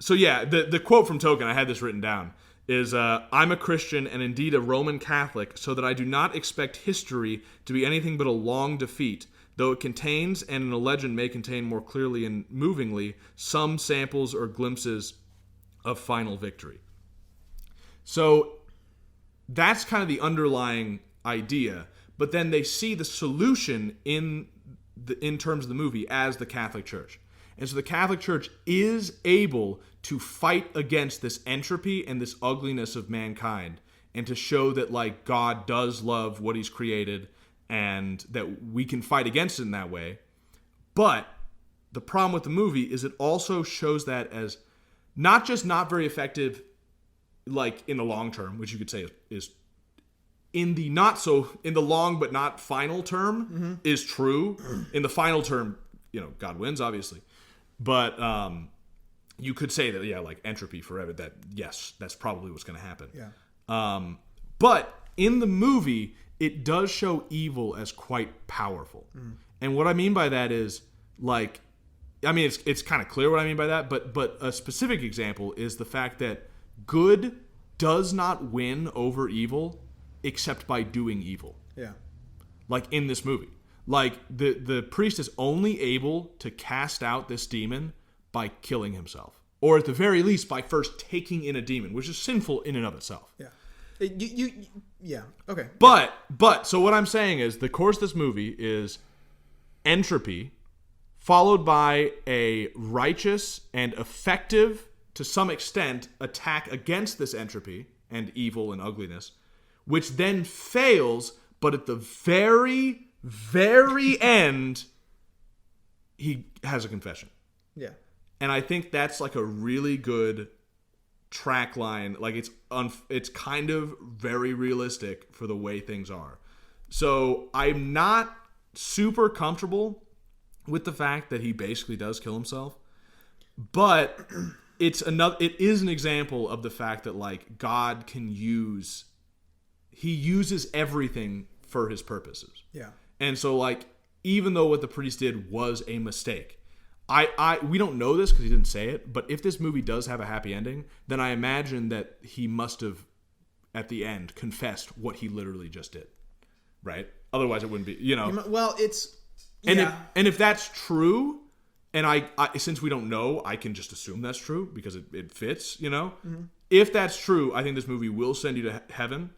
so the quote from Tolkien, I had this written down, is I'm a Christian and indeed a Roman Catholic, so that I do not expect history to be anything but a long defeat, though it contains, and in a legend may contain more clearly and movingly, some samples or glimpses of final victory. So that's kind of the underlying idea, but then they see the solution in terms of the movie as the Catholic Church. And so the Catholic Church is able to fight against this entropy and this ugliness of mankind, and to show that God does love what he's created, and that we can fight against it in that way. But the problem with the movie is it also shows that as not just not very effective in the long term, which you could say is in the long but not final term is true. In the final term, God wins, obviously. But you could say that, entropy forever, that yes, that's probably what's going to happen. Yeah. But in the movie, it does show evil as quite powerful. And what I mean by that is it's kind of clear what I mean by that, but a specific example is the fact that good does not win over evil except by doing evil. Yeah. In this movie. The priest is only able to cast out this demon by killing himself. Or at the very least by first taking in a demon, which is sinful in and of itself. Yeah. Yeah. Okay. But so what I'm saying is the course of this movie is entropy followed by a righteous and effective, to some extent, attack against this entropy and evil and ugliness, which then fails, but at the very, very end, he has a confession. Yeah. And I think that's a really good track line. It's kind of very realistic for the way things are. So I'm not super comfortable with the fact that he basically does kill himself, but it is an example of the fact that God can use he uses everything for his purposes. Yeah. And so, like, even though what the priest did was a mistake, we don't know this because he didn't say it, but if this movie does have a happy ending, then I imagine that he must have, at the end, confessed what he literally just did, right? Otherwise, it wouldn't be, you know. Well, it's... And if that's true, and I since we don't know, I can just assume that's true because it fits, you know? Mm-hmm. If that's true, I think this movie will send you to heaven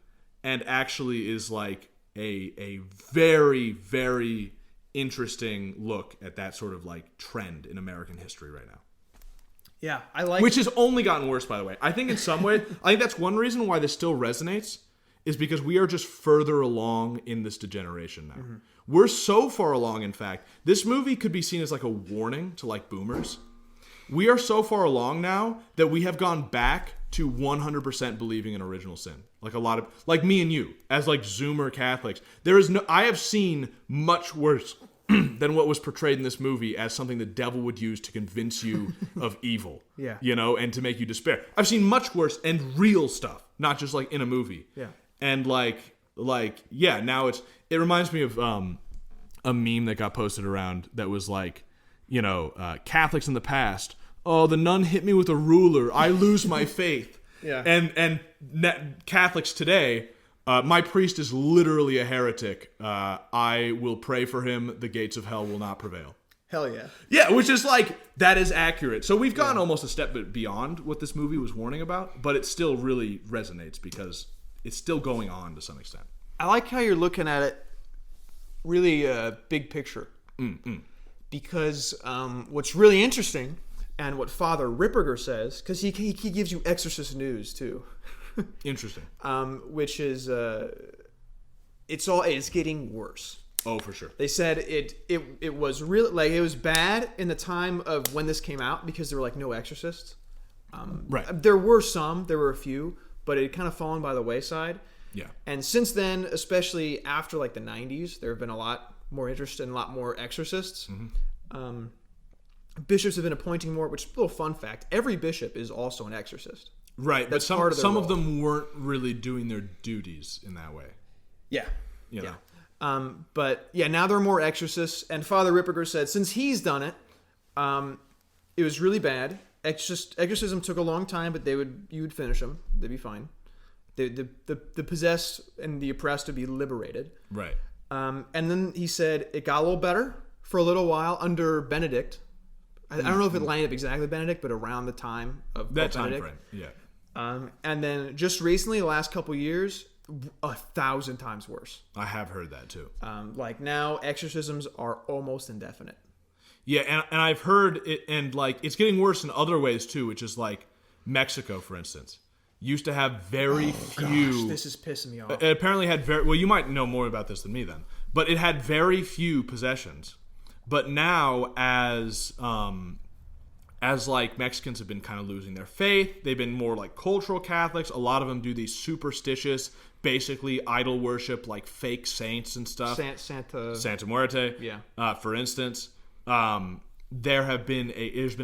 and actually is like a very, very interesting look at that sort of like trend in American history right now. Yeah, I like... Which has only gotten worse, by the way. I think in some way, I think that's one reason why this still resonates is because we are just further along in this degeneration now. Mm-hmm. We're so far along, in fact. This movie could be seen as like a warning to like boomers. We are so far along now that we have gone back to 100% believing in original sin. Like a lot of, like me and you, as like Zoomer Catholics. I have seen much worse than what was portrayed in this movie as something the devil would use to convince you of evil. Yeah. You know, and to make you despair. I've seen much worse and real stuff, not just like in a movie. Yeah. And yeah, now it reminds me of a meme that got posted around that was like, you know, Catholics in the past, oh, the nun hit me with a ruler, I lose my faith. Yeah. And Catholics today, my priest is literally a heretic. I will pray for him. The gates of hell will not prevail. Hell yeah. Yeah, which is like, that is accurate. So we've gone almost a step beyond what this movie was warning about, but it still really resonates because it's still going on to some extent. I like how you're looking at it really big picture. Because what's really interesting, and what Father Ripperger says, because he gives you Exorcist news too. Interesting. Which is it's getting worse. Oh, for sure. They said it was really like it was bad in the time of when this came out because there were like no exorcists. Right. There were a few, but it had kind of fallen by the wayside. Yeah. And since then, especially after like the 90s, there have been a lot more interest and a lot more exorcists. Mm-hmm. Bishops have been appointing more, which is a little fun fact. Every bishop is also an exorcist. Right. That's but part of some their of role. them weren't really doing their duties in that way. Yeah. You know? But yeah, now there are more exorcists. And Father Ripperger said since he's done it, it was really bad. Exorcism took a long time, but you would finish them. They'd be fine. The possessed and the oppressed would be liberated. Right. And then he said it got a little better for a little while under Benedict. I don't know if it lined up exactly with Benedict, but around the time of that time Benedict. frame. Yeah. And then just recently, the last couple years, 1,000 times worse. I have heard that too. Like now, exorcisms are almost indefinite. Yeah, and I've heard it, and like it's getting worse in other ways too, which is like Mexico, for instance, used to have very few. Gosh, this is pissing me off. It apparently had well, you might know more about this than me then, but it had very few possessions. But now, as like Mexicans have been kind of losing their faith, they've been more like cultural Catholics. A lot of them do these superstitious, basically idol worship, like fake saints and stuff. Santa Muerte. Yeah. For instance, there's been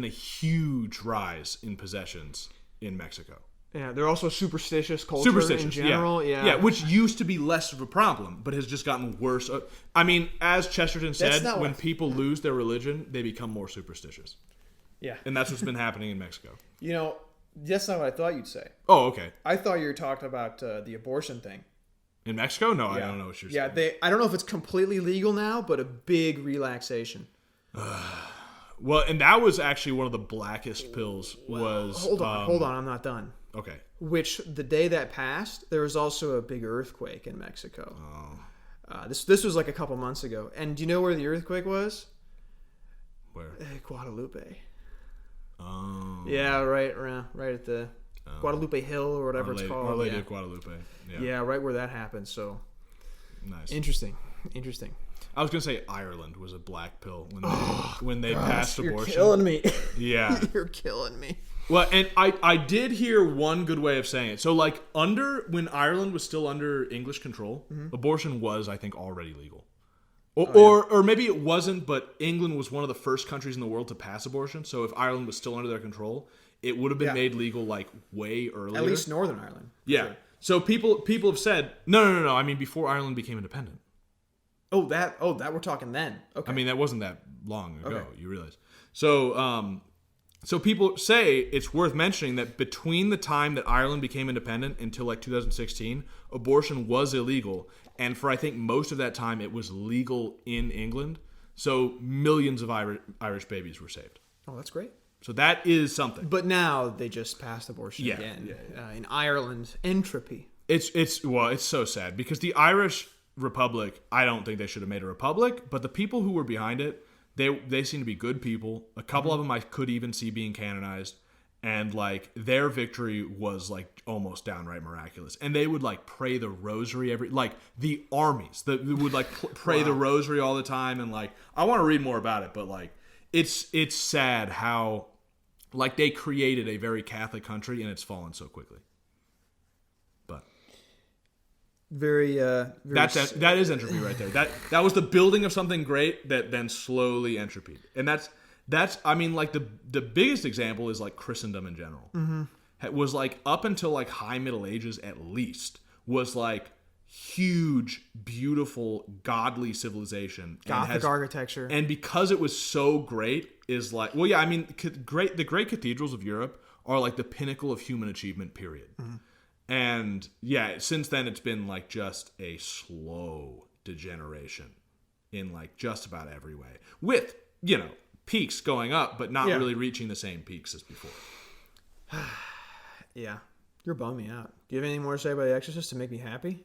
a huge rise in possessions in Mexico. Yeah, they're also superstitious culture in general. Yeah, which used to be less of a problem, but has just gotten worse. I mean, as Chesterton said, when people lose their religion, they become more superstitious. Yeah. And that's what's been happening in Mexico. You know, that's not what I thought you'd say. Oh, okay. I thought you were talking about the abortion thing. In Mexico? No, Yeah. I don't know what you're saying. Yeah, I don't know if it's completely legal now, but a big relaxation. Well, and that was actually one of the blackest pills was... Hold on, I'm not done. Okay. Which, the day that passed, there was also a big earthquake in Mexico. Oh. This was like a couple months ago. And do you know where the earthquake was? Where? Guadalupe. Oh. Yeah, right at the Guadalupe Hill or whatever it's called. Our Lady of Guadalupe. Yeah, right where that happened. So, nice. Interesting. I was going to say Ireland was a black pill when they passed abortion. You're killing me. Yeah. You're killing me. Well, and I did hear one good way of saying it. So, like, when Ireland was still under English control, abortion was, I think, already legal. Or maybe it wasn't, but England was one of the first countries in the world to pass abortion. So if Ireland was still under their control, it would have been made legal, like, way earlier. At least Northern Ireland. Yeah. Sure. So people have said no. I mean, before Ireland became independent. Oh, that we're talking then. Okay. I mean, that wasn't that long ago. Okay. You realize. So people say it's worth mentioning that between the time that Ireland became independent until like 2016, abortion was illegal, and for I think most of that time it was legal in England. So millions of Irish babies were saved. Oh, that's great. So that is something. But now they just passed abortion again. Yeah. In Ireland, entropy. It's so sad because the Irish Republic, I don't think they should have made a republic, but the people who were behind it, they seem to be good people. A couple of them I could even see being canonized, and like their victory was like almost downright miraculous. And they would like pray the rosary the armies that would like pray the rosary all the time. And like I want to read more about it, but like it's sad how like they created a very Catholic country and it's fallen so quickly. But very that is entropy right there. That was the building of something great that then slowly entropied. And that's I mean like the biggest example is like Christendom in general. Mm-hmm. It was like up until like high Middle Ages at least was like huge, beautiful, godly civilization. Gothic architecture. And because it was so great is like, well, yeah, I mean, the great cathedrals of Europe are like the pinnacle of human achievement, period. Mm-hmm. And yeah, since then it's been like just a slow degeneration in like just about every way with, peaks going up, but not really reaching the same peaks as before. Yeah. You're bumming me out. Do you have anything more to say about The Exorcist to make me happy?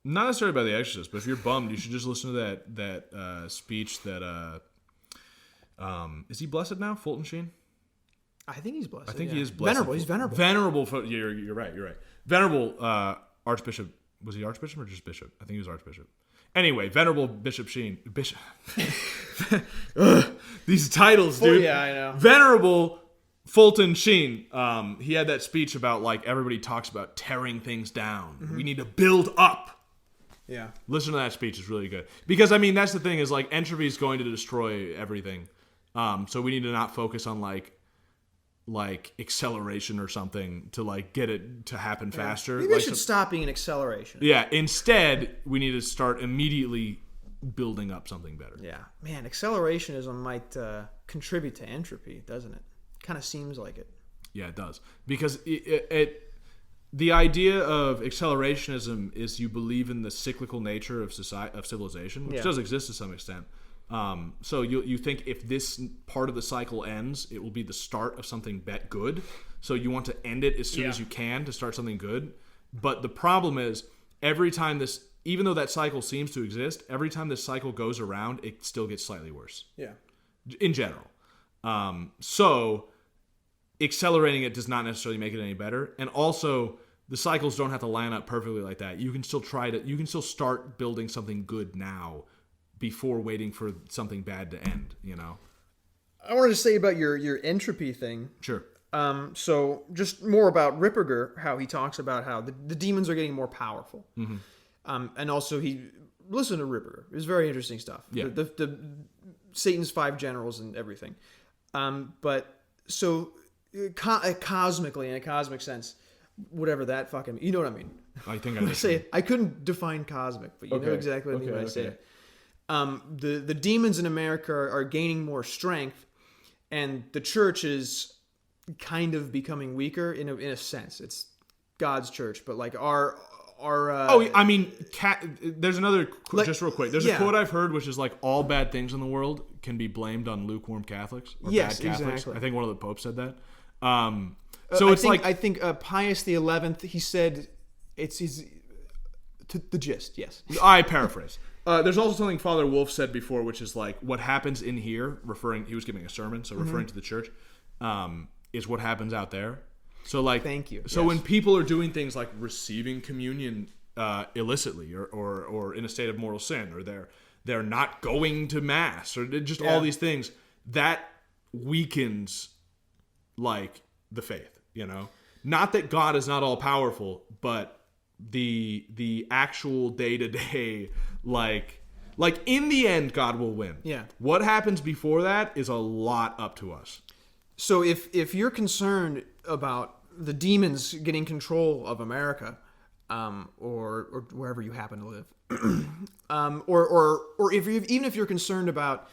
Not necessarily by The Exorcist, but if you're bummed, you should just listen to that speech that is he blessed now, Fulton Sheen? I think he's blessed. I think he is blessed. Venerable. He's venerable. Venerable. You're right. Venerable Archbishop. Was he Archbishop or just Bishop? I think he was Archbishop. Anyway, Venerable Bishop Sheen. Bishop. These titles, dude. Yeah, I know. Venerable Fulton Sheen. He had that speech about like everybody talks about tearing things down. Mm-hmm. We need to build up. Yeah. Listen to that speech. It's really good. Because, I mean, that's the thing is, like, entropy is going to destroy everything. So we need to not focus on, like acceleration or something to, like, get it to happen faster. Maybe it should stop being an acceleration. Yeah. Instead, we need to start immediately building up something better. Yeah. Man, accelerationism might contribute to entropy, doesn't it? Kind of seems like it. Yeah, it does. Because the idea of accelerationism is you believe in the cyclical nature of civilization, which does exist to some extent. So you think if this part of the cycle ends, it will be the start of something good. So you want to end it as soon as you can to start something good. But the problem is every time even though that cycle seems to exist, every time this cycle goes around, it still gets slightly worse. Yeah. In general. So accelerating it does not necessarily make it any better. And also the cycles don't have to line up perfectly like that. You can still start building something good now before waiting for something bad to end, I wanted to say about your entropy thing. Sure. So just more about Ripperger, how he talks about how the demons are getting more powerful. Mm-hmm. And also listen to Ripperger. It's very interesting stuff. Yeah. The Satan's 5 generals and everything. But so cosmically, in a cosmic sense, whatever that fucking, you know what I mean? I think I say it. I couldn't define cosmic, but you know exactly what I mean when I say it. The demons in America are gaining more strength, and the church is kind of becoming weaker in a sense. It's God's church, but like our there's another just real quick. There's a quote I've heard which is like all bad things in the world can be blamed on lukewarm Catholics or bad Catholics. Exactly. I think one of the popes said that. I think Pius XI, he said he's the gist. Yes, I paraphrase. There's also something Father Wolf said before, which is like what happens in here. He was giving a sermon, so referring to the church, is what happens out there. So like, thank you. So when people are doing things like receiving communion illicitly, or in a state of mortal sin, or they're not going to mass, or just all these things, that weakens like the faith. Not that God is not all powerful, but the actual day-to-day like in the end God will win. Yeah. What happens before that is a lot up to us. So if you're concerned about the demons getting control of America, or wherever you happen to live, or even if you're concerned about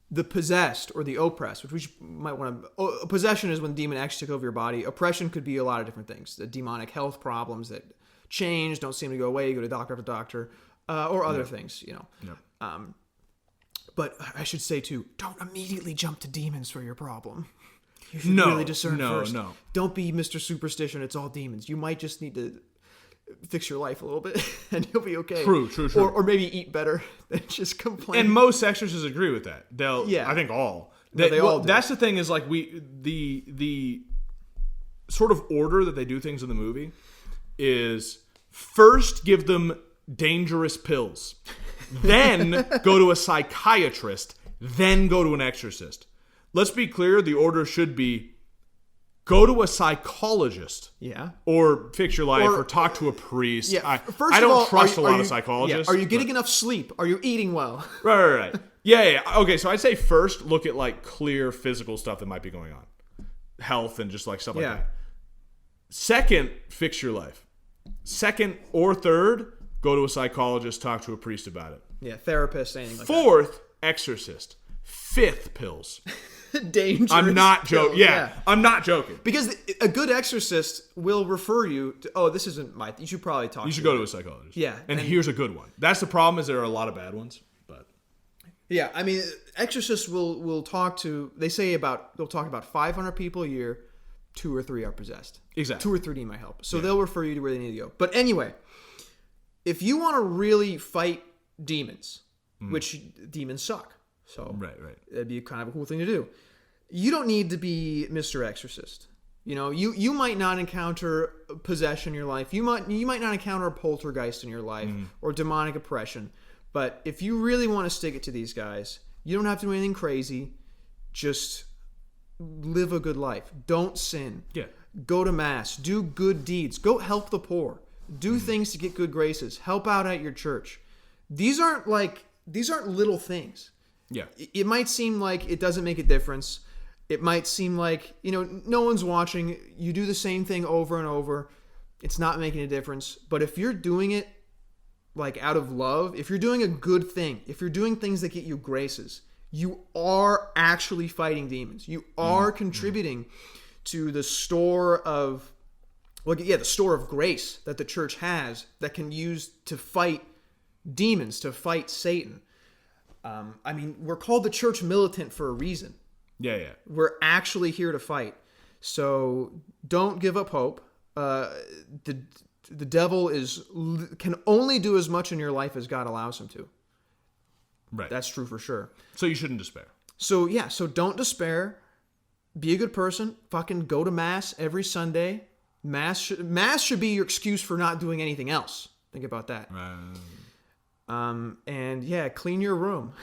the possessed or the oppressed, which we might want to. Possession is when the demon actually took over your body. Oppression could be a lot of different things. The demonic health problems that change, don't seem to go away. You go to doctor after doctor, or other things, But I should say too, don't immediately jump to demons for your problem. You should really discern first. No. Don't be Mr. Superstition. It's all demons. You might just need to fix your life a little bit, and you'll be okay. True. Or maybe eat better than just complain. And most exorcists agree with that. I think all. They all do. That's the thing is like the sort of order that they do things in the movie is first give them dangerous pills, then go to a psychiatrist, then go to an exorcist. Let's be clear, the order should be go to a psychologist. Yeah. Or fix your life or talk to a priest. Yeah. I don't trust a lot of psychologists. Yeah. Are you getting enough sleep? Are you eating well? Right. Yeah. Okay, so I'd say first look at like clear physical stuff that might be going on. Health and just like stuff like that. Second, fix your life. Second or third, go to a psychologist, talk to a priest about it. Yeah, therapist, anything like Fourth, exorcist. Fifth, pills. Dangerous. I'm not joking. Yeah, I'm not joking. Because a good exorcist will refer you to, this isn't you should probably talk to. You should go to a psychologist. Yeah. And here's a good one. That's the problem is there are a lot of bad ones, but. Yeah, I mean, exorcists will talk to, they'll talk about 500 people a year, 2 or 3 are possessed. Exactly. 2 or 3 need my help. So they'll refer you to where they need to go. But anyway, if you want to really fight demons, which demons suck. So right. That'd be kind of a cool thing to do. You don't need to be Mr. Exorcist. You might not encounter possession in your life. You might not encounter a poltergeist in your life or demonic oppression. But if you really want to stick it to these guys, you don't have to do anything crazy. Just live a good life. Don't sin. Yeah. Go to mass. Do good deeds. Go help the poor. Do things to get good graces. Help out at your church. These aren't little things. Yeah. It might seem like it doesn't make a difference. It might seem like, no one's watching. You do the same thing over and over. It's not making a difference. But if you're doing it like out of love, if you're doing a good thing, if you're doing things that get you graces, you are actually fighting demons. You are contributing to the store of, the store of grace that the church has that can use to fight demons, to fight Satan. We're called the church militant for a reason. Yeah. We're actually here to fight. So don't give up hope. The devil can only do as much in your life as God allows him to. Right. That's true for sure. So you shouldn't despair. So don't despair. Be a good person. Fucking go to mass every Sunday. Mass should be your excuse for not doing anything else. Think about that. Clean your room.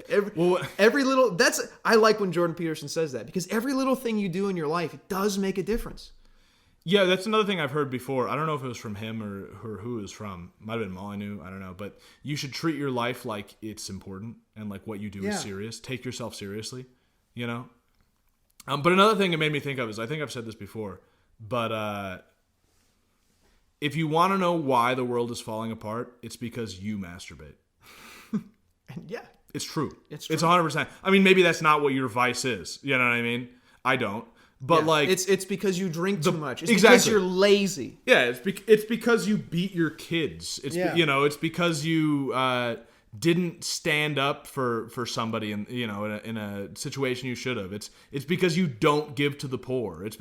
Every little, I like when Jordan Peterson says that, because every little thing you do in your life, it does make a difference. Yeah, that's another thing I've heard before. I don't know if it was from him or who it was from. Might have been Molyneux. I don't know. But you should treat your life like it's important and like what you do is serious. Take yourself seriously, But another thing it made me think of is, I think I've said this before, but if you want to know why the world is falling apart, it's because you masturbate. And yeah. It's true. It's true. It's 100%. I mean, maybe that's not what your vice is. You know what I mean? I don't. But it's because you drink too much. It's exactly. Because you're lazy. Yeah, it's because you beat your kids. It's it's because you didn't stand up for somebody in a situation you should have. It's because you don't give to the poor. It's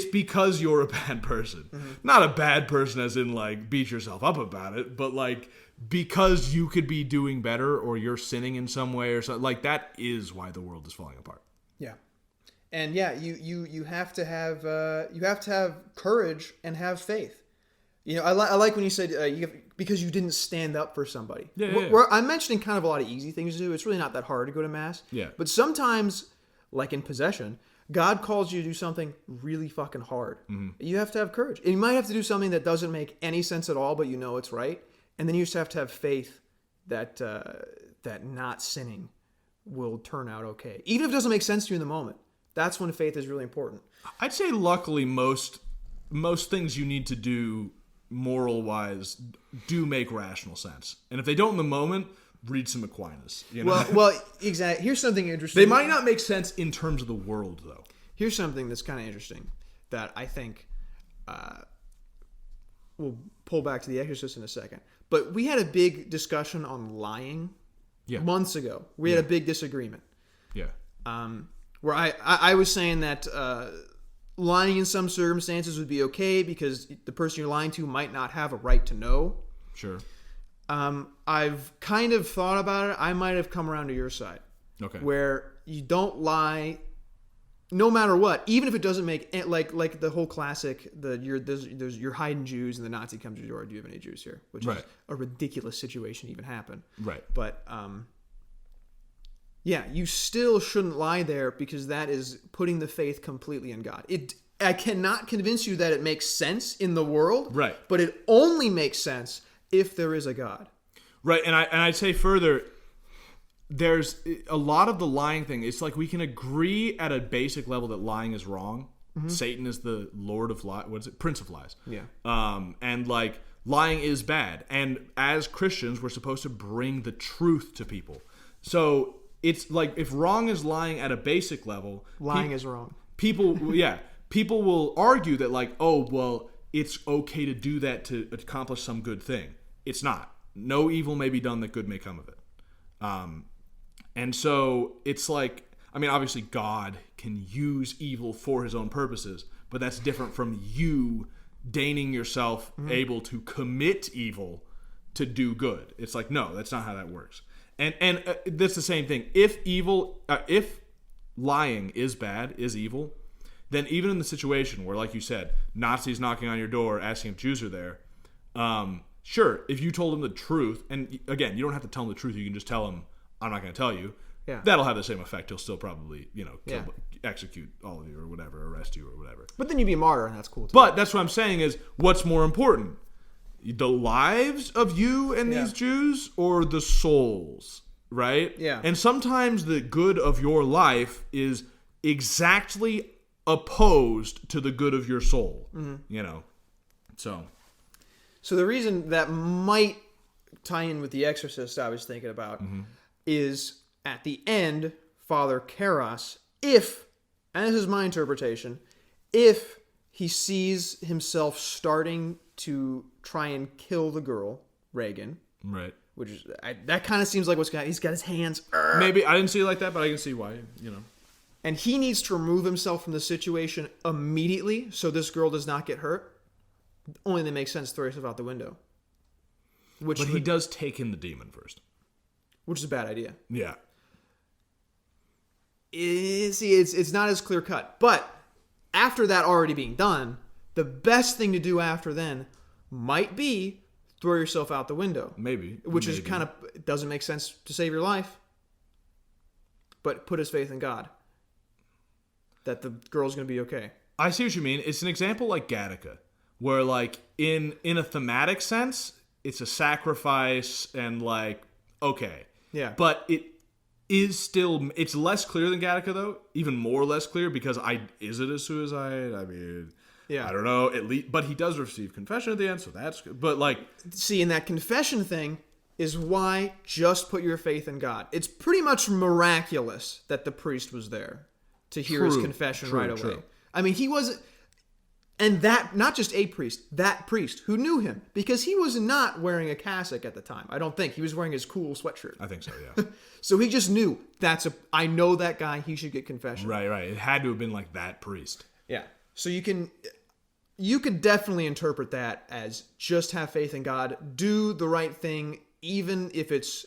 because you're a bad person. Mm-hmm. Not a bad person as in like beat yourself up about it, but like because you could be doing better or you're sinning in some way or something. Like that is why the world is falling apart. Yeah. And you have to have courage and have faith. I like when you said because you didn't stand up for somebody. Yeah. I'm mentioning kind of a lot of easy things to do. It's really not that hard to go to mass. Yeah. But sometimes, like in possession, God calls you to do something really fucking hard. Mm-hmm. You have to have courage. And you might have to do something that doesn't make any sense at all, but you know it's right. And then you just have to have faith that not sinning will turn out okay, even if it doesn't make sense to you in the moment. That's when faith is really important. I'd say luckily most things you need to do moral-wise, do make rational sense. And if they don't in the moment, read some Aquinas. You know? Well, exactly. Here's something interesting. They might not make sense in terms of the world, though. Here's something that's kind of interesting that I think we'll pull back to The Exorcist in a second. But we had a big discussion on lying months ago. We had a big disagreement. Yeah. Where I was saying that lying in some circumstances would be okay because the person you're lying to might not have a right to know. Sure. I've kind of thought about it. I might have come around to your side. Okay. Where you don't lie no matter what, even if it doesn't make like the whole classic you're hiding Jews and the Nazi comes to your door. Do you have any Jews here? Which is a ridiculous situation to even happen. Right. But yeah, you still shouldn't lie there because that is putting the faith completely in God. I cannot convince you that it makes sense in the world. Right. But it only makes sense if there is a God. Right. And I'd say further, there's a lot of the lying thing. It's like we can agree at a basic level that lying is wrong. Mm-hmm. Satan is the Lord of lies. What is it? Prince of lies. Yeah. And like lying is bad. And as Christians, we're supposed to bring the truth to people. So it's like if wrong is lying at a basic level, lying is wrong. People will argue that like, oh, well, it's okay to do that to accomplish some good thing. It's not. No evil may be done that good may come of it. And so it's like, I mean, obviously God can use evil for his own purposes, but that's different from you deigning yourself able to commit evil to do good. It's like, no, that's not how that works. And that's the same thing. If lying is bad, is evil, then even in the situation where, like you said, Nazis knocking on your door asking if Jews are there, sure, if you told them the truth, and again, you don't have to tell them the truth, you can just tell them, I'm not going to tell you. Yeah. That'll have the same effect. He'll still probably, execute all of you or whatever, arrest you or whatever. But then you'd be a martyr, and that's cool too. But that's what I'm saying is, what's more important? The lives of you and these Jews or the souls, right? Yeah. And sometimes the good of your life is exactly opposed to the good of your soul, So the reason that might tie in with The Exorcist I was thinking about is at the end, Father Karras, and this is my interpretation, if he sees himself starting to try and kill the girl, Reagan. Right. Which is, that kind of seems like he's got his hands. Maybe, I didn't see it like that, but I can see why, And he needs to remove himself from the situation immediately so this girl does not get hurt. Only that makes sense to throw yourself out the window. But he does take in the demon first. Which is a bad idea. Yeah. See, it's not as clear cut. But after that already being done, the best thing to do after then might be throw yourself out the window. Maybe. Which is kind of, it doesn't make sense to save your life. But put his faith in God. That the girl's going to be okay. I see what you mean. It's an example like Gattaca. Where like in a thematic sense, it's a sacrifice and like, okay. Yeah. But it is still, it's less clear than Gattaca though. Even more less clear because is it a suicide? I mean, I don't know. At least, but he does receive confession at the end, so that's good. But like, see, in that confession thing is why just put your faith in God. It's pretty much miraculous that the priest was there to hear his confession right away. True. I mean, he wasn't. And that, not just a priest, that priest who knew him. Because he was not wearing a cassock at the time. I don't think. He was wearing his cool sweatshirt. I think so, yeah. So he just knew, I know that guy, he should get confession. Right. It had to have been like that priest. Yeah. So you can definitely interpret that as just have faith in God, do the right thing, even if it's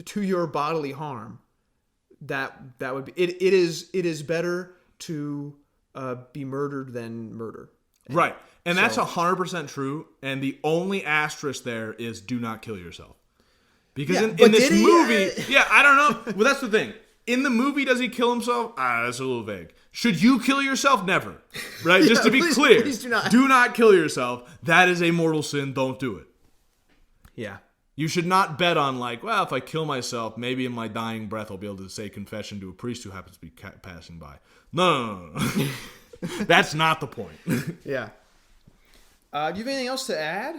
to your bodily harm. That would be, it is better to be murdered than murder. Right. And that's 100% true. And the only asterisk there is do not kill yourself. Because in this movie... I don't know. Well, that's the thing. In the movie, does he kill himself? That's a little vague. Should you kill yourself? Never. Right? Just to be clear. Please do not. Do not kill yourself. That is a mortal sin. Don't do it. Yeah. You should not bet on like, well, if I kill myself, maybe in my dying breath I'll be able to say confession to a priest who happens to be passing by. No. That's not the point. Yeah. Do you have anything else to add?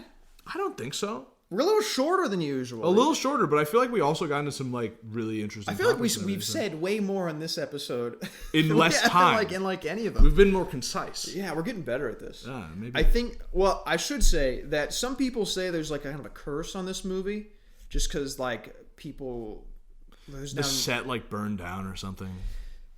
I don't think so. We're a little shorter than usual. A little shorter, but I feel like we also got into some like really interesting. I feel like we've said way more on this episode in less time. In any of them. We've been more concise. Yeah, we're getting better at this. Maybe. I think. Well, I should say that some people say there's like a kind of a curse on this movie, just because like people. The set like burned down or something.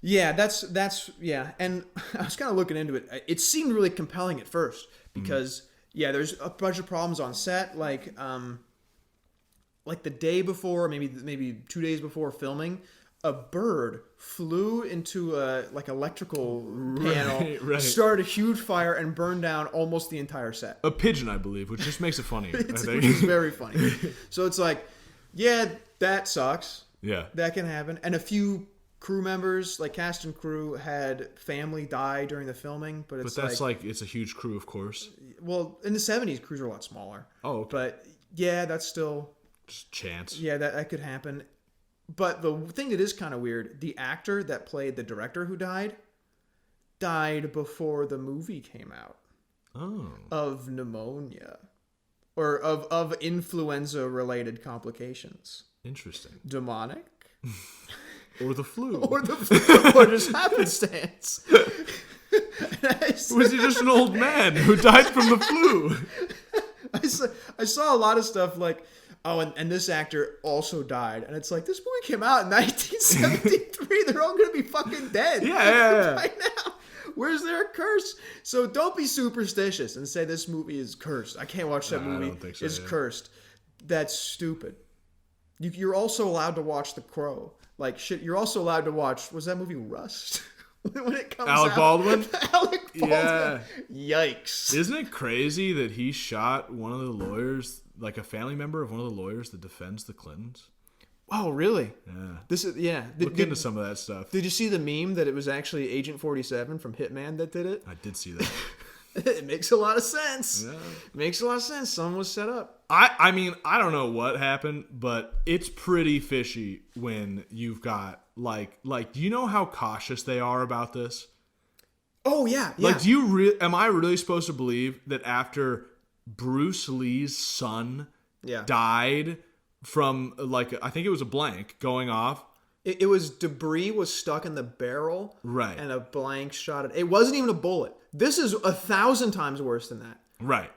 Yeah, that's yeah. And I was kind of looking into it. It seemed really compelling at first because. Yeah, there's a bunch of problems on set, like the day before, maybe 2 days before filming, a bird flew into a electrical panel, started a huge fire, and burned down almost the entire set. A pigeon, I believe, which just makes it funny. Which is very funny. So it's like, yeah, that sucks. Yeah, that can happen. And a few crew members, like cast and crew, had family die during the filming, but that's like it's a huge crew, of course. Well, in the 70s, crews are a lot smaller. Oh, okay. But yeah, that's still just chance. Yeah, that could happen. But the thing that is kind of weird, the actor that played the director who died before the movie came out. Oh. Of pneumonia, or of influenza-related complications. Interesting. Demonic. Or the flu. Or just happenstance. Was he just an old man who died from the flu? I saw a lot of stuff like, oh, and this actor also died. And it's like, this movie came out in 1973. They're all going to be fucking dead. Yeah. Right now. Where's there a curse? So don't be superstitious and say this movie is cursed. I can't watch that movie. I don't think so, It's cursed. That's stupid. You're also allowed to watch The Crow. Like, shit, you're also allowed to watch, was that movie Rust? When it comes Alec out. Baldwin? Alec Baldwin. Yeah. Yikes. Isn't it crazy that he shot one of the lawyers, like a family member of one of the lawyers that defends the Clintons? Oh, really? Yeah. Look into some of that stuff. Did you see the meme that it was actually Agent 47 from Hitman that did it? I did see that. It makes a lot of sense. Yeah. It makes a lot of sense. Someone was set up. I mean, I don't know what happened, but it's pretty fishy when you've got like do you know how cautious they are about this? Oh yeah. Like, am I really supposed to believe that after Bruce Lee's son died from I think it was a blank going off? It was debris was stuck in the barrel, right? And a blank shot it. It wasn't even a bullet. This is 1,000 times worse than that. Right.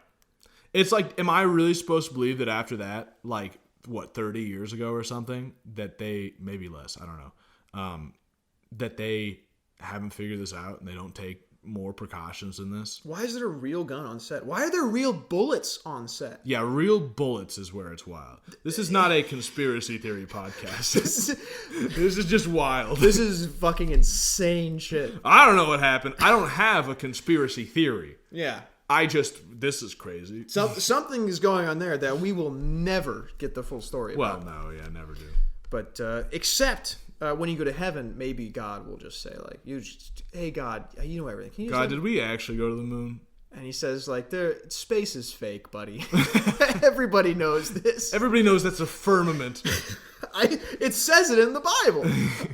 It's like, am I really supposed to believe that after that, 30 years ago or something, that they, maybe less, I don't know, that they haven't figured this out and they don't take more precautions than this? Why is there a real gun on set? Why are there real bullets on set? Yeah, real bullets is where it's wild. This is not a conspiracy theory podcast. This is just wild. This is fucking insane shit. I don't know what happened. I don't have a conspiracy theory. Yeah. This is crazy. Something is going on there that we will never get the full story about. Well, no, yeah, never do. But except when you go to heaven, maybe God will just say, hey, God, you know everything. God, did we actually go to the moon? And he says, space is fake, buddy. Everybody knows this. Everybody knows that's a firmament. It says it in the Bible.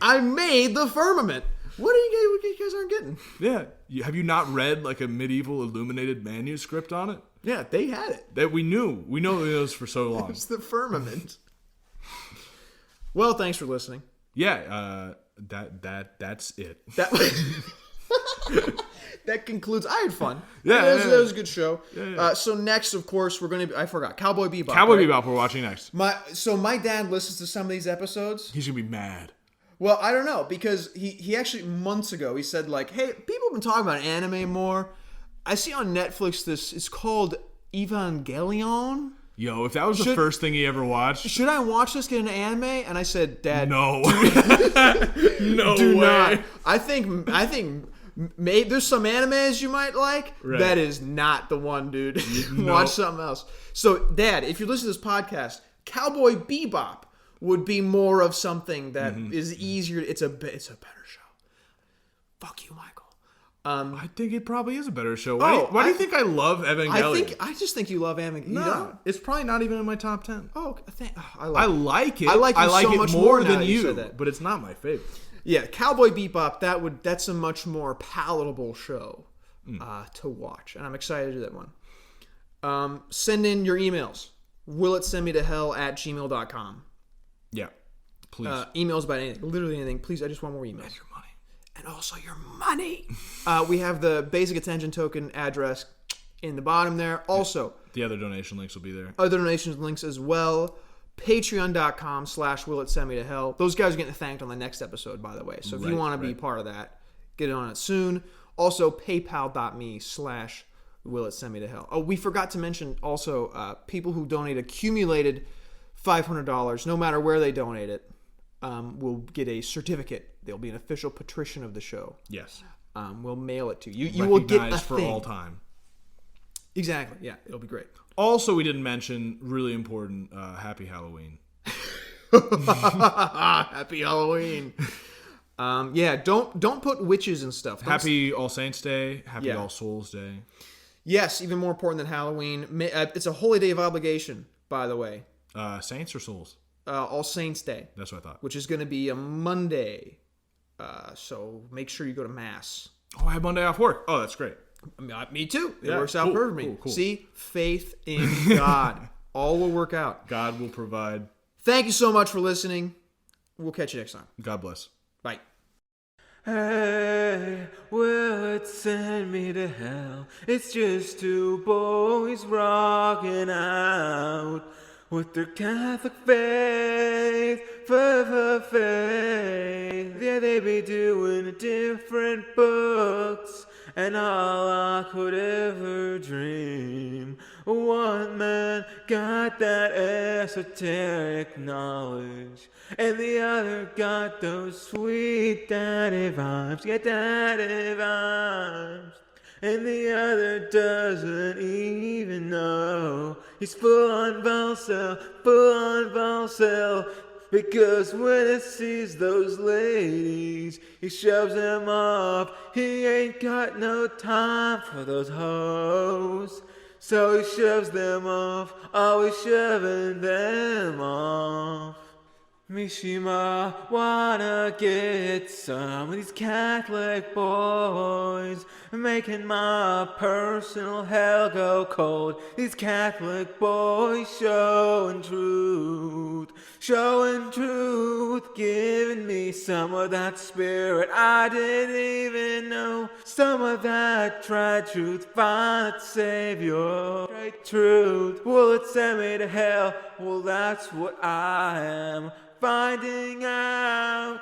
I made the firmament. What you guys aren't getting? Yeah. Have you not read a medieval illuminated manuscript on it? Yeah, they had it. That we knew. We know this for so long. It's the firmament. Well, thanks for listening. Yeah, that's it. That concludes. I had fun. Yeah, that was a good show. Yeah. So next, of course, I forgot Cowboy Bebop. Bebop we're watching next. My dad listens to some of these episodes. He's gonna be mad. Well, I don't know, because he actually months ago he said hey, people have been talking about anime more. I see on Netflix it's called Evangelion. Yo, if that was the first thing he ever watched, should I watch this, get into anime? And I said, Dad, no, no do way. Not. I think maybe there's some animes you might like. Right. That is not the one, dude. No. Watch something else. So, Dad, if you listen to this podcast, Cowboy Bebop would be more of something that is easier. It's a better show. Fuck you, Michael. I think it probably is a better show. Why do you think I love Evangelion? I just think you love Evangelion. No, it's probably not even in my top 10. Oh, I like it. I like it much more than than you, that. but it's not my favorite. Yeah, Cowboy Bebop. That's a much more palatable show to watch, and I'm excited to do that one. Send in your emails. willitsendmetohell@gmail.com. Yeah. Please. Emails about anything. Literally anything. Please, I just want more emails. And your money. And also your money. We have the basic attention token address in the bottom there. Also, the other donation links will be there. Other donations links as well. Patreon.com/willitsendmetohell. Those guys are getting thanked on the next episode, by the way. So if you want to be part of that, get on it soon. Also, paypal.me/willitsendmetohell. Oh, we forgot to mention also people who donate accumulated $500, no matter where they donate it, will get a certificate. They'll be an official patrician of the show. Yes. We'll mail it to you. You will get a for thing. all time. Exactly. Yeah, it'll be great. Also, we didn't mention, really important, Happy Halloween. Happy Halloween. Don't put witches and stuff. Happy All Saints Day. Happy All Souls Day. Yes, even more important than Halloween. It's a holy day of obligation, by the way. Saints or Souls? All Saints Day. That's what I thought. Which is going to be a Monday. So make sure you go to Mass. Oh, I have Monday off work. Oh, that's great. Me too. It works out perfect for me. Cool. See? Faith in God. All will work out. God will provide. Thank you so much for listening. We'll catch you next time. God bless. Bye. Hey, will it send me to hell? It's just two boys rocking out with their Catholic faith, faith. Yeah, they be doing different books, and all I could ever dream. One man got that esoteric knowledge, and the other got those sweet daddy vibes. Yeah, daddy vibes. And the other doesn't even know he's full on Valsell. Because when he sees those ladies, he shoves them off. He ain't got no time for those hoes. So he shoves them off, always shoving them off. Mishima, wanna get some of these Catholic boys, making my personal hell go cold. These Catholic boys showing truth, giving me some of that spirit I didn't even know. Some of that tried truth, find its savior. Right truth, will it send me to hell? Well, that's what I am finding out.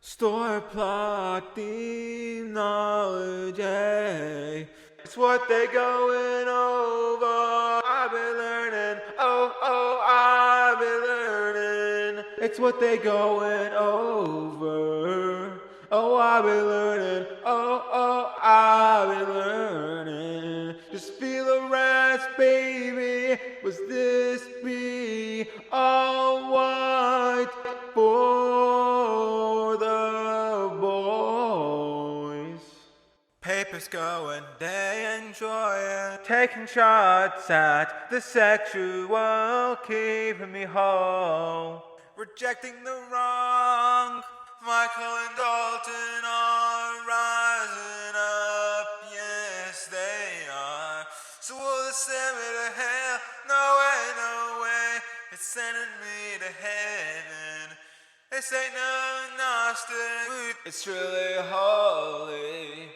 Story plot, theme knowledge, hey. It's what they going over. I've been learning, I've been learning. It's what they going over. I've been learning, I've been learning. Just feel a rest, baby. Was this be all white for the boys? Papers going, they enjoy it. Taking shots at the sexual, keeping me whole. Rejecting the wrong. Michael and Dalton are rising up, yes they are. So will it send me to hell? No way, it's sending me to heaven. This ain't no Gnostic, it's truly holy.